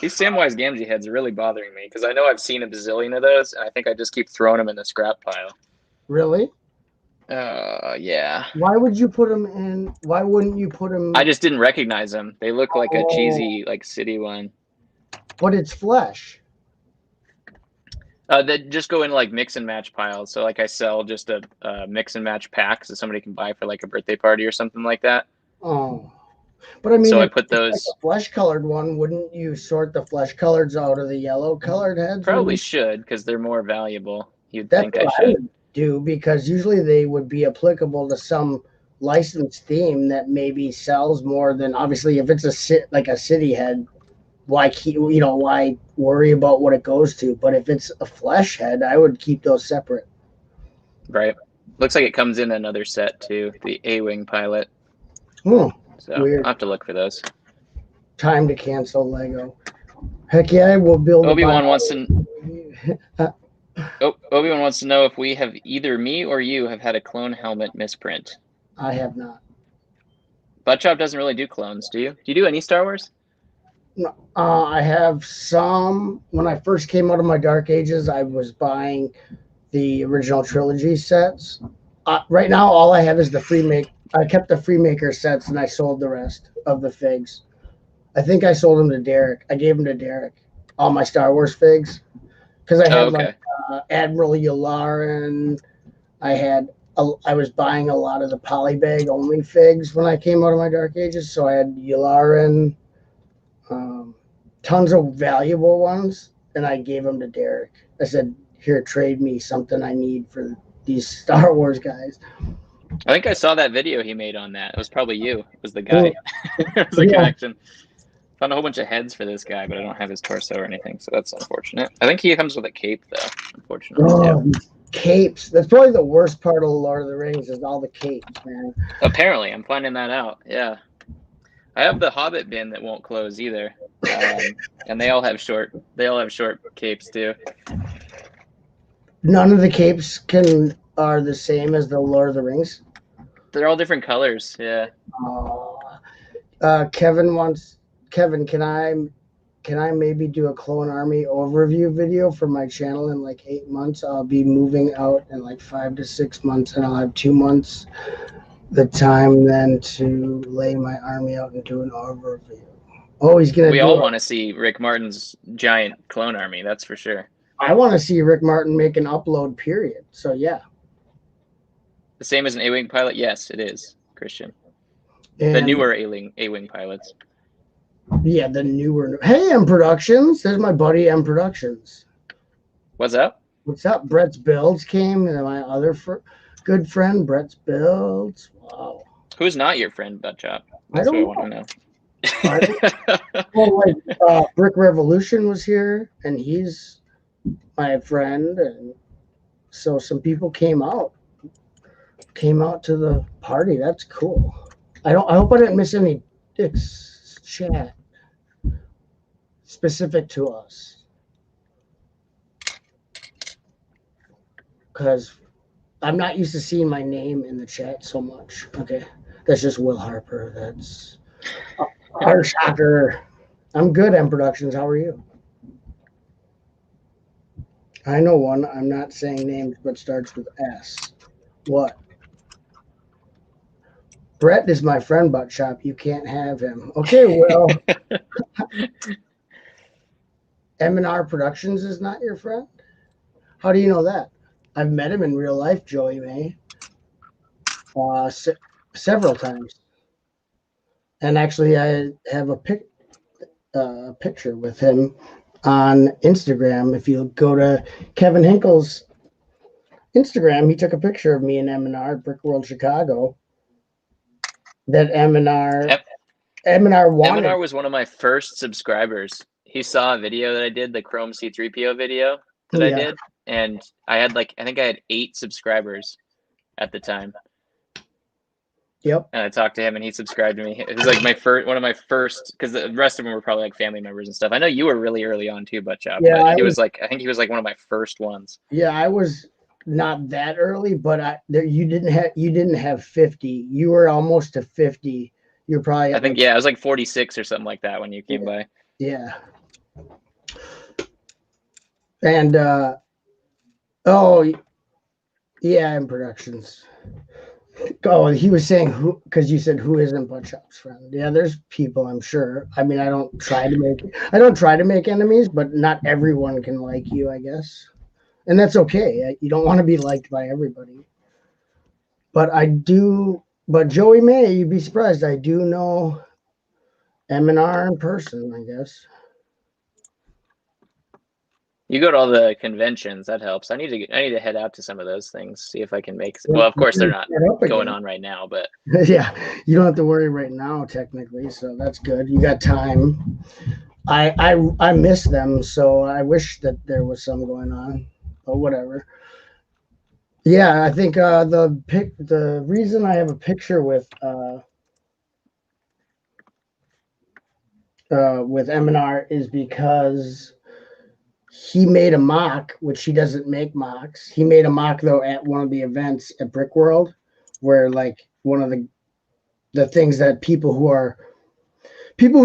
These Samwise Gamgee heads are really bothering me because I know I've seen a bazillion of those, and I think I just keep throwing them in the scrap pile. Really? Yeah. Why would you put them in? Why wouldn't you put them? I just didn't recognize them. They look like a cheesy, like city one. But it's flesh. They just go in like mix and match piles. So like I sell just a mix and match pack so somebody can buy for like a birthday party or something like that. Oh. But I mean, so I put those like a flesh colored one. Wouldn't you sort the flesh coloreds out of the yellow colored heads? Probably should, because they're more valuable. You'd That's think I what should. I would do, because usually they would be applicable to some licensed theme that maybe sells more than, obviously, if it's a city head, why worry about what it goes to? But if it's a flesh head, I would keep those separate. Right. Looks like it comes in another set too, the A-Wing pilot. Oh. So Weird. I'll have to look for those. Time to cancel Lego. Heck yeah, we'll build. Obi-Wan wants to know if we have either me or you have had a clone helmet misprint. I have not. Buttchop doesn't really do clones, do you? Do you do any Star Wars? No, I have some. When I first came out of my Dark Ages, I was buying the original trilogy sets. Right now, all I have is the I kept the Freemaker sets, and I sold the rest of the figs. I think I sold them to Derek. I gave them to Derek, all my Star Wars figs, because I had like Admiral Yularen. I was buying a lot of the polybag only figs when I came out of my Dark Ages, so I had Yularen, tons of valuable ones, and I gave them to Derek. I said, "Here, trade me something I need for these Star Wars guys." I think I saw that video he made on that. It was probably you. It was the guy. It was a connection. Found a whole bunch of heads for this guy, but I don't have his torso or anything, so that's unfortunate. I think he comes with a cape, though, unfortunately. Capes. That's probably the worst part of Lord of the Rings, is all the capes, man. Apparently, I'm finding that out. Yeah. I have the Hobbit bin that won't close either. And they all have short capes, too. None of the capes are the same as the Lord of the Rings. They're all different colors. Yeah. Kevin, can I maybe do a Clone Army overview video for my channel in like 8 months? I'll be moving out in like 5 to 6 months, and I'll have 2 months the time then to lay my army out and do an overview. Oh, he's gonna. We all want to see Rick Martin's giant clone army. That's for sure. I want to see Rick Martin make an upload, period. So yeah. The same as an A-Wing pilot? Yes, it is, Christian. And the newer A-Wing pilots. Yeah, the newer. Hey, M Productions. There's my buddy M Productions. What's up? What's up? Brett's Builds came, and my other good friend, Brett's Builds. Wow. Who's not your friend, Buttchop? That's what I want to know. Well, Brick Revolution was here, and he's my friend, and so some people came out to the party. That's cool. I hope I didn't miss any chat specific to us, because I'm not used to seeing my name in the chat so much. Okay, that's just Will Harper. That's our shocker. I'm good, M Productions. How are you? I know one. I'm not saying names, but starts with S. What? Brett is my friend, Buttchop. You can't have him. Okay, well, M&R Productions is not your friend? How do you know that? I've met him in real life, Joey May, several times. And actually, I have a picture with him on Instagram. If you go to Kevin Hinkle's Instagram, he took a picture of me and M&R at Brick World Chicago. That M&R wanted. M&R was one of my first subscribers. He saw a video that I did, the Chrome C3PO video that I did, and I had I think I had 8 subscribers at the time. Yep. And I talked to him, and he subscribed to me. It was like one of my first, because the rest of them were probably like family members and stuff. I know you were really early on too, Buttchop. Yeah, but I think he was like one of my first ones. Yeah, I was not that early, but you didn't have 50. You were almost to 50. You're probably. I think I was like 46 or something like that when you came by. Yeah. And M Productions. Oh, he was saying who, because you said who isn't Buttchop's friend. Yeah, there's people, I'm sure. I mean, I don't try to make enemies, but not everyone can like you, I guess. And that's okay. You don't want to be liked by everybody. But Joey May, you'd be surprised. I do know M&R in person, I guess. You go to all the conventions, that helps. I need to head out to some of those things, see if I can make. Well, of course they're not going on right now, but yeah, you don't have to worry right now technically, so that's good. You got time. I miss them, so I wish that there was some going on, but whatever. Yeah, I think the reason I have a picture with M&R is because he made a mock, which he doesn't make mocks. He made a mock though at one of the events at Brick World, where like one of the things that people who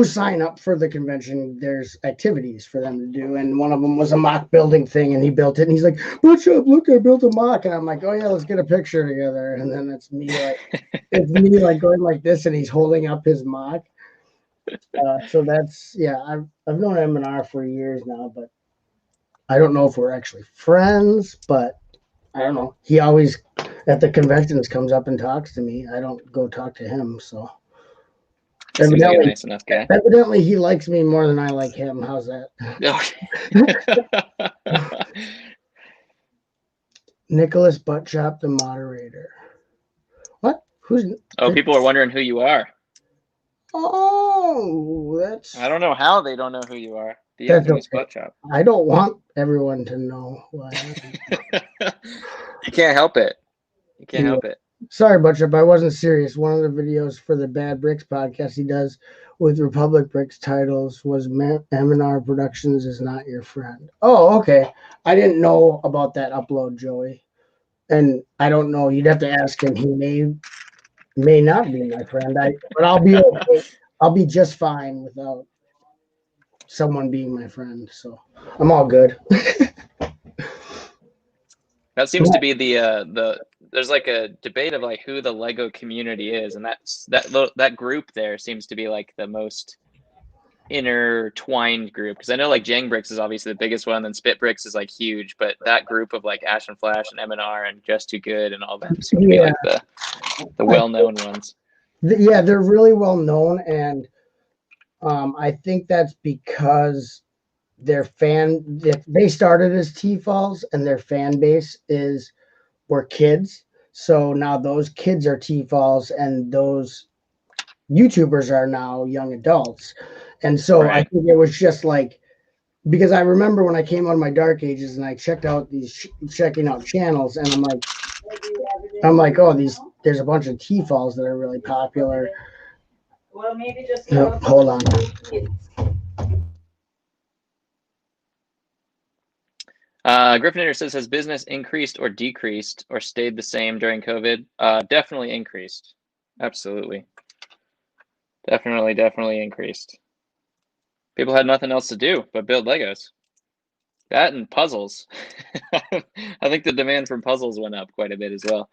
sign up for the convention, there's activities for them to do, and one of them was a mock building thing, and he built it, and he's like, "What's up? Look, I built a mock," and I'm like, "Oh yeah, let's get a picture together." And then it's me like going like this, and he's holding up his mock. So that's I've known M&R for years now, but I don't know if we're actually friends, but I don't know. He always at the conventions comes up and talks to me. I don't go talk to him, so. Seems like a nice enough guy. Evidently, he likes me more than I like him. How's that? Okay. Nicholas Buttchop, the moderator. What? People are wondering who you are. Oh, that's. I don't know how they don't know who you are. The infamous Buttchop. I don't want everyone to know who I am. You can't help it. You can't help it. Sorry, Buttchop, I wasn't serious. One of the videos for the Bad Bricks podcast he does with Republic Bricks titles was M&R Productions is not your friend. Oh, okay. I didn't know about that upload, Joey. And I don't know. You'd have to ask him. He may not be my friend. But I'll be okay. I'll be just fine without someone being my friend. So I'm all good. That seems to be the there's like a debate of like who the Lego community is, and that group there seems to be like the most intertwined group, because I know like Jang Bricks is obviously the biggest one, then Spit Bricks is like huge, but that group of like Ash and Flash and M&R and Just Too Good and all them seem to be like the well-known ones. Yeah, they're really well known, and I think that's because they started as T-Falls and their fan base were kids. So now those kids are T-Falls and those YouTubers are now young adults. And so I think it was just like, because I remember when I came out of my dark ages and I checking out channels, and I'm like, oh, there's a bunch of T-falls that are really popular. Well, maybe just Hold on. Griffinator says, has business increased or decreased or stayed the same during COVID? Definitely increased. Absolutely. Definitely increased. People had nothing else to do but build Legos. That and puzzles. I think the demand for puzzles went up quite a bit as well.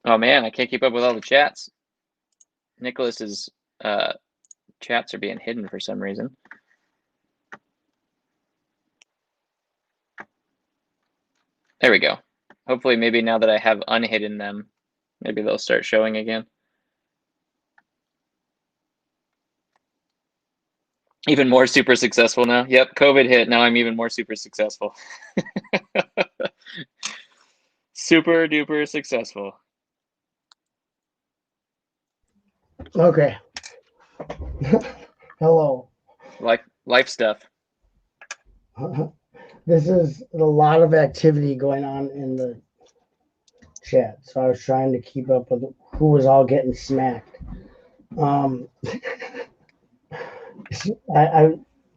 Oh man, I can't keep up with all the chats. Nicholas's chats are being hidden for some reason. There we go. Hopefully, maybe now that I have unhidden them, maybe they'll start showing again. Even more super successful now. Yep, COVID hit. Now I'm even more super successful. Super duper successful. Okay. Hello. Life stuff. This is a lot of activity going on in the chat, so I was trying to keep up with who was all getting smacked. I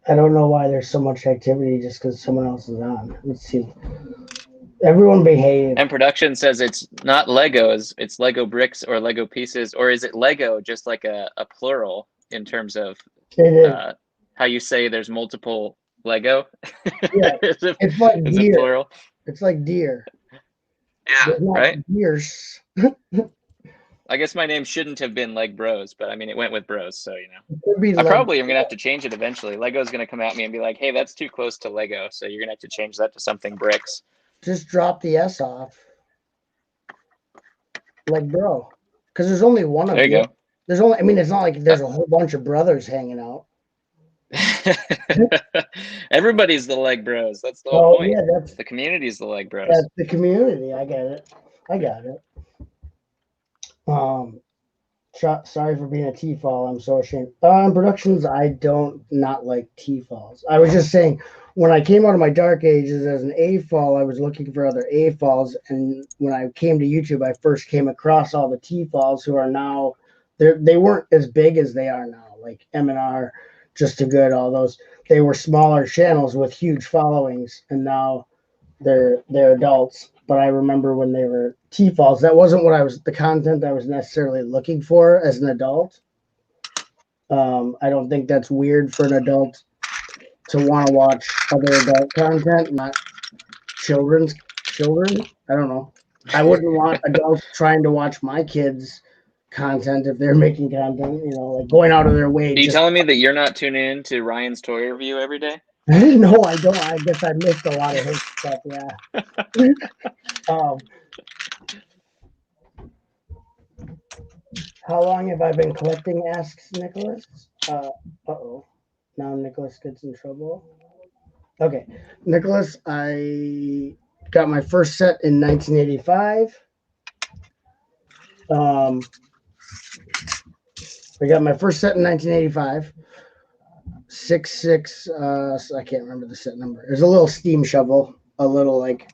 don't know why there's so much activity just because someone else is on. Let's see. Everyone behave. And production says it's not Legos, it's Lego bricks or Lego pieces, or is it Lego just like a plural in terms of how you say there's multiple Lego? Yeah, it's like is deer. It plural? It's like deer. Yeah, right? Deers. I guess my name shouldn't have been LEGbrOs, but I mean, it went with bros, so, you know. It could be I probably am going to have to change it eventually. Lego's going to come at me and be like, hey, that's too close to Lego, so you're going to have to change that to something bricks. Just drop the S off. LEGbro. Because there's only one of you. There you go. There's only, I mean, it's not like there's a whole bunch of brothers hanging out. Everybody's the LEGbrOs. That's the whole point. Yeah, that's the community's the LEGbrOs. That's the community. I get it. I got it. Sorry for being a T-fall. I'm so ashamed. In productions, I don't not like T-falls. I was just saying, when I came out of my dark ages as an A-fall, I was looking for other A-falls, and when I came to YouTube, I first came across all the T-falls who are now, they weren't as big as they are now, like M&R, Just a Good, all those. They were smaller channels with huge followings, and now they're adults. But I remember when they were T-falls, that wasn't the content I was necessarily looking for as an adult. I don't think that's weird for an adult to want to watch other adult content, not children. I don't know. I wouldn't want adults trying to watch my kids' content if they're making content, like going out of their way. Are you telling me that you're not tuning in to Ryan's toy review every day? No, I don't. I guess I missed a lot of his stuff. Yeah. How long have I been collecting? Asks Nicholas. Uh-oh. Now Nicholas gets in trouble. Okay, Nicholas, I got my first set in 1985. I got my first set in 1985. 6.6. I can't remember the set number. There's a little steam shovel, a little like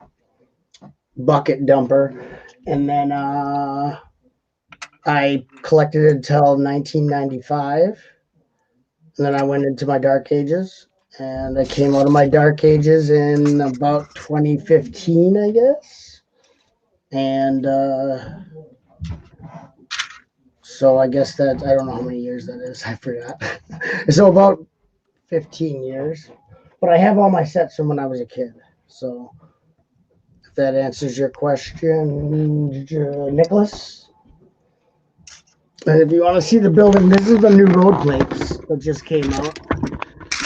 bucket dumper, and then I collected it until 1995. And then I went into my dark ages, and I came out of my dark ages in about 2015, I guess. And so I guess that, I don't know how many years that is. I forgot. So about 15 years. But I have all my sets from when I was a kid. So if that answers your question, Nicholas. And if you want to see the building, this is the new road plates that just came out.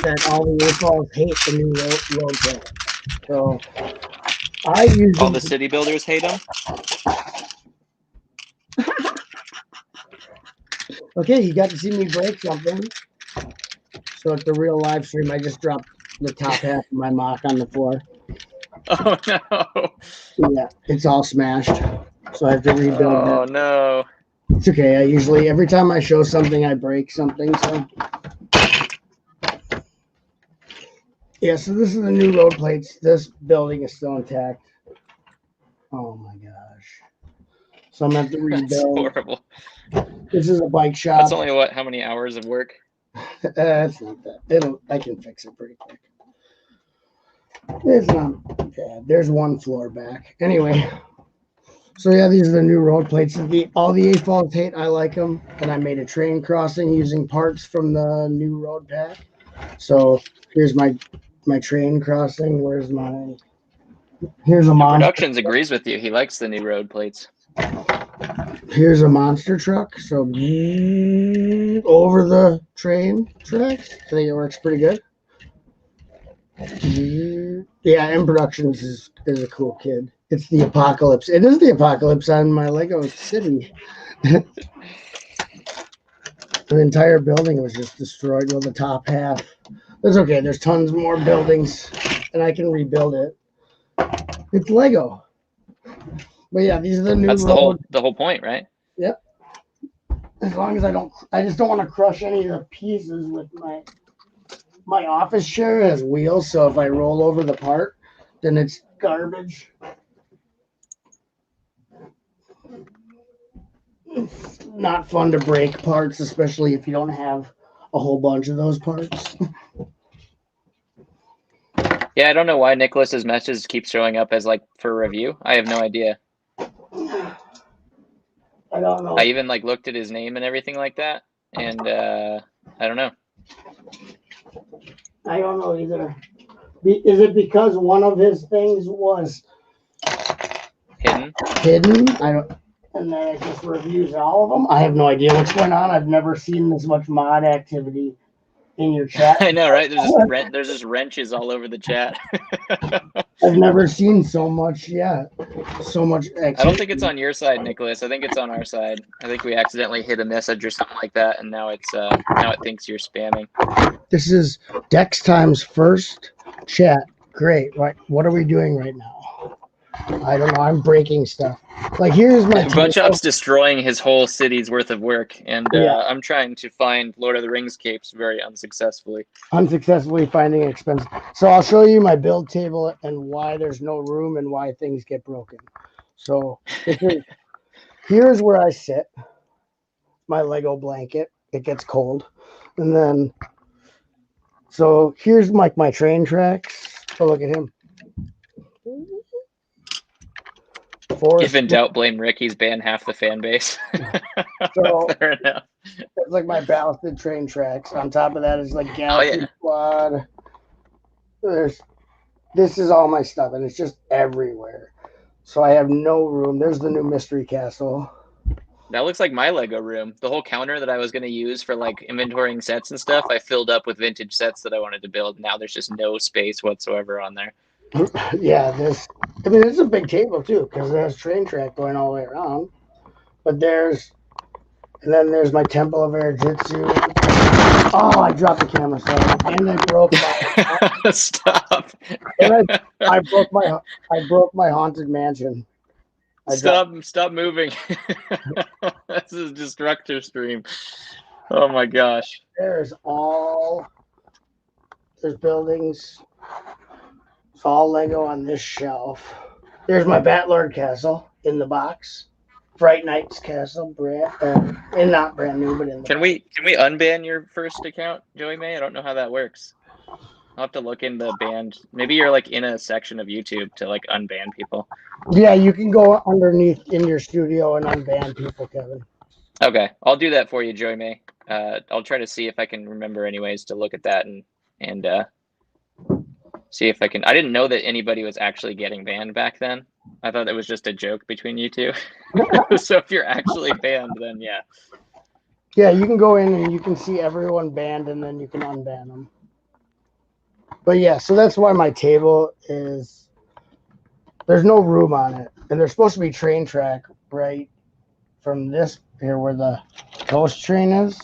That all the A-falls hate the new road plates. So I use all the city builders hate them. Okay, you got to see me break something. So it's a real live stream. I just dropped the top half of my mock on the floor. Oh no! Yeah, it's all smashed. So I have to rebuild that. Oh no! It's okay. I usually, every time I show something, I break something. So, yeah, so this is the new road plates. This building is still intact. Oh my gosh. So I'm going to have to That's rebuild. horrible. This is a bike shop. That's only how many hours of work? It's not that. I can fix it pretty quick. It's not bad. There's one floor back. Anyway. So yeah, these are the new road plates. All the A-Falls hate, I like them. And I made a train crossing using parts from the new road pack. So here's my train crossing. Here's a monster. Productions agrees with you. He likes the new road plates. Here's a monster truck. So over the train tracks. I think it works pretty good. Yeah, M Productions is a cool kid. It's the apocalypse. It is the apocalypse on my Lego city. The entire building was just destroyed. Well, the top half. That's okay. There's tons more buildings, and I can rebuild it. It's Lego. But yeah, these are the new. That's the whole point, right? Yep. As long as I just don't want to crush any of the pieces with my office chair has wheels, so if I roll over the part, then it's garbage. It's not fun to break parts, especially if you don't have a whole bunch of those parts. Yeah, I don't know why Nicholas's message keeps showing up as like for review. I have no idea. I don't know. I even like looked at his name and everything like that, and I don't know. I don't know either. Is it because one of his things was Hidden? I don't. And then it just reviews all of them. I have no idea what's going on. I've never seen this much mod activity in your chat. I know, right? There's just wrenches all over the chat. I've never seen so much yet. So much activity. I don't think it's on your side, Nicholas. I think it's on our side. I think we accidentally hit a message or something like that, and now it thinks you're spamming. This is Dex Time's first chat. Great. Right. What are we doing right now? I don't know. I'm breaking stuff. Like here's my Buttchop's destroying his whole city's worth of work, and Yeah. I'm trying to find Lord of the Rings capes very unsuccessfully. Unsuccessfully finding expensive. So I'll show you my build table and why there's no room and why things get broken. So here's where I sit. My Lego blanket. It gets cold. And then so here's my train tracks. Oh, look at him. If in doubt, blame Rick. He's banned half the fan base. So fair enough. it's like my ballasted train tracks. On top of that is like Galaxy Squad. This is all my stuff, and it's just everywhere. So I have no room. There's the new Mystery Castle. That looks like my Lego room. The whole counter that I was going to use for like inventorying sets and stuff, I filled up with vintage sets that I wanted to build. Now there's just no space whatsoever on there. Yeah, it's a big table too, because there's train track going all the way around. But there's my Temple of Air Jitsu. Oh, I dropped the camera, sorry. And I broke my Stop. And I broke my haunted mansion. Stop moving. This is a destructor stream. Oh my gosh. There's buildings. It's all Lego on this shelf. There's my Batlord Castle in the box. Fright Knight's Castle, and not brand new, but in the Can we unban your first account, Joey May? I don't know how that works. I'll have to look in the banned. Maybe you're like in a section of YouTube to like unban people. Yeah, you can go underneath in your studio and unban people, Kevin. Okay, I'll do that for you, Joey May. I'll try to see if I can remember anyways to look at that and see if I can. I didn't know that anybody was actually getting banned back then. I thought it was just a joke between you two. So if you're actually banned, then yeah. Yeah, you can go in and you can see everyone banned, and then you can unban them. But yeah, so that's why my table is. There's no room on it, and there's supposed to be train track right from this here where the ghost train is,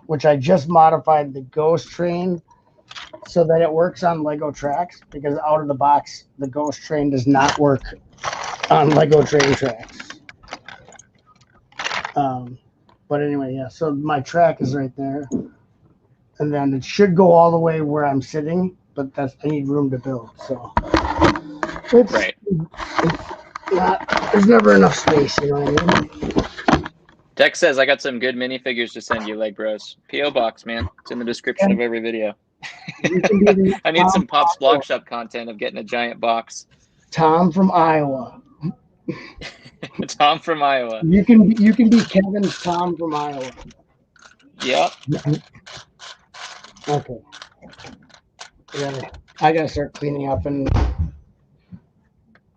which I just modified the ghost train so that it works on Lego tracks, because out of the box, the ghost train does not work on Lego train tracks. But anyway, yeah. So my track is right there, and then it should go all the way where I'm sitting. But I need room to build. So it's Right. there's never enough space. You know what I mean? Tex says, I got some good minifigures to send you, LEGbrOs. P.O. Box, man. It's in the description of every video. I need some Pop's Block Shop content of getting a giant box. Tom from Iowa. Tom from Iowa. You can be Kevin's Tom from Iowa. Yep. Okay. I gotta start cleaning up and.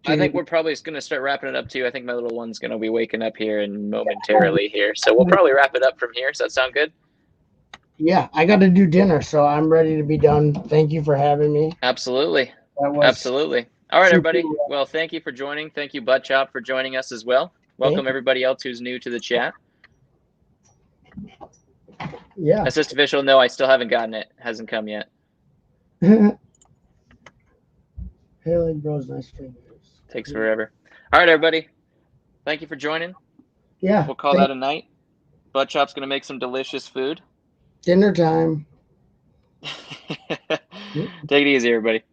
I think we're probably just going to start wrapping it up too. I think my little one's going to be waking up here and momentarily here. So we'll probably wrap it up from here. Does that sound good? Yeah, I got to do dinner, so I'm ready to be done. Thank you for having me. Absolutely. That Absolutely. All right, everybody. Well, thank you for joining. Thank you, Buttchop, for joining us as well. Welcome everybody else who's new to the chat. Yeah. Assist official, no, I still haven't gotten it. Hasn't come yet. Hey, LEGbrOs, nice figures. Takes forever. All right, everybody. Thank you for joining. Yeah. We'll call that a night. Buttchop's going to make some delicious food. Dinner time. Take it easy, everybody.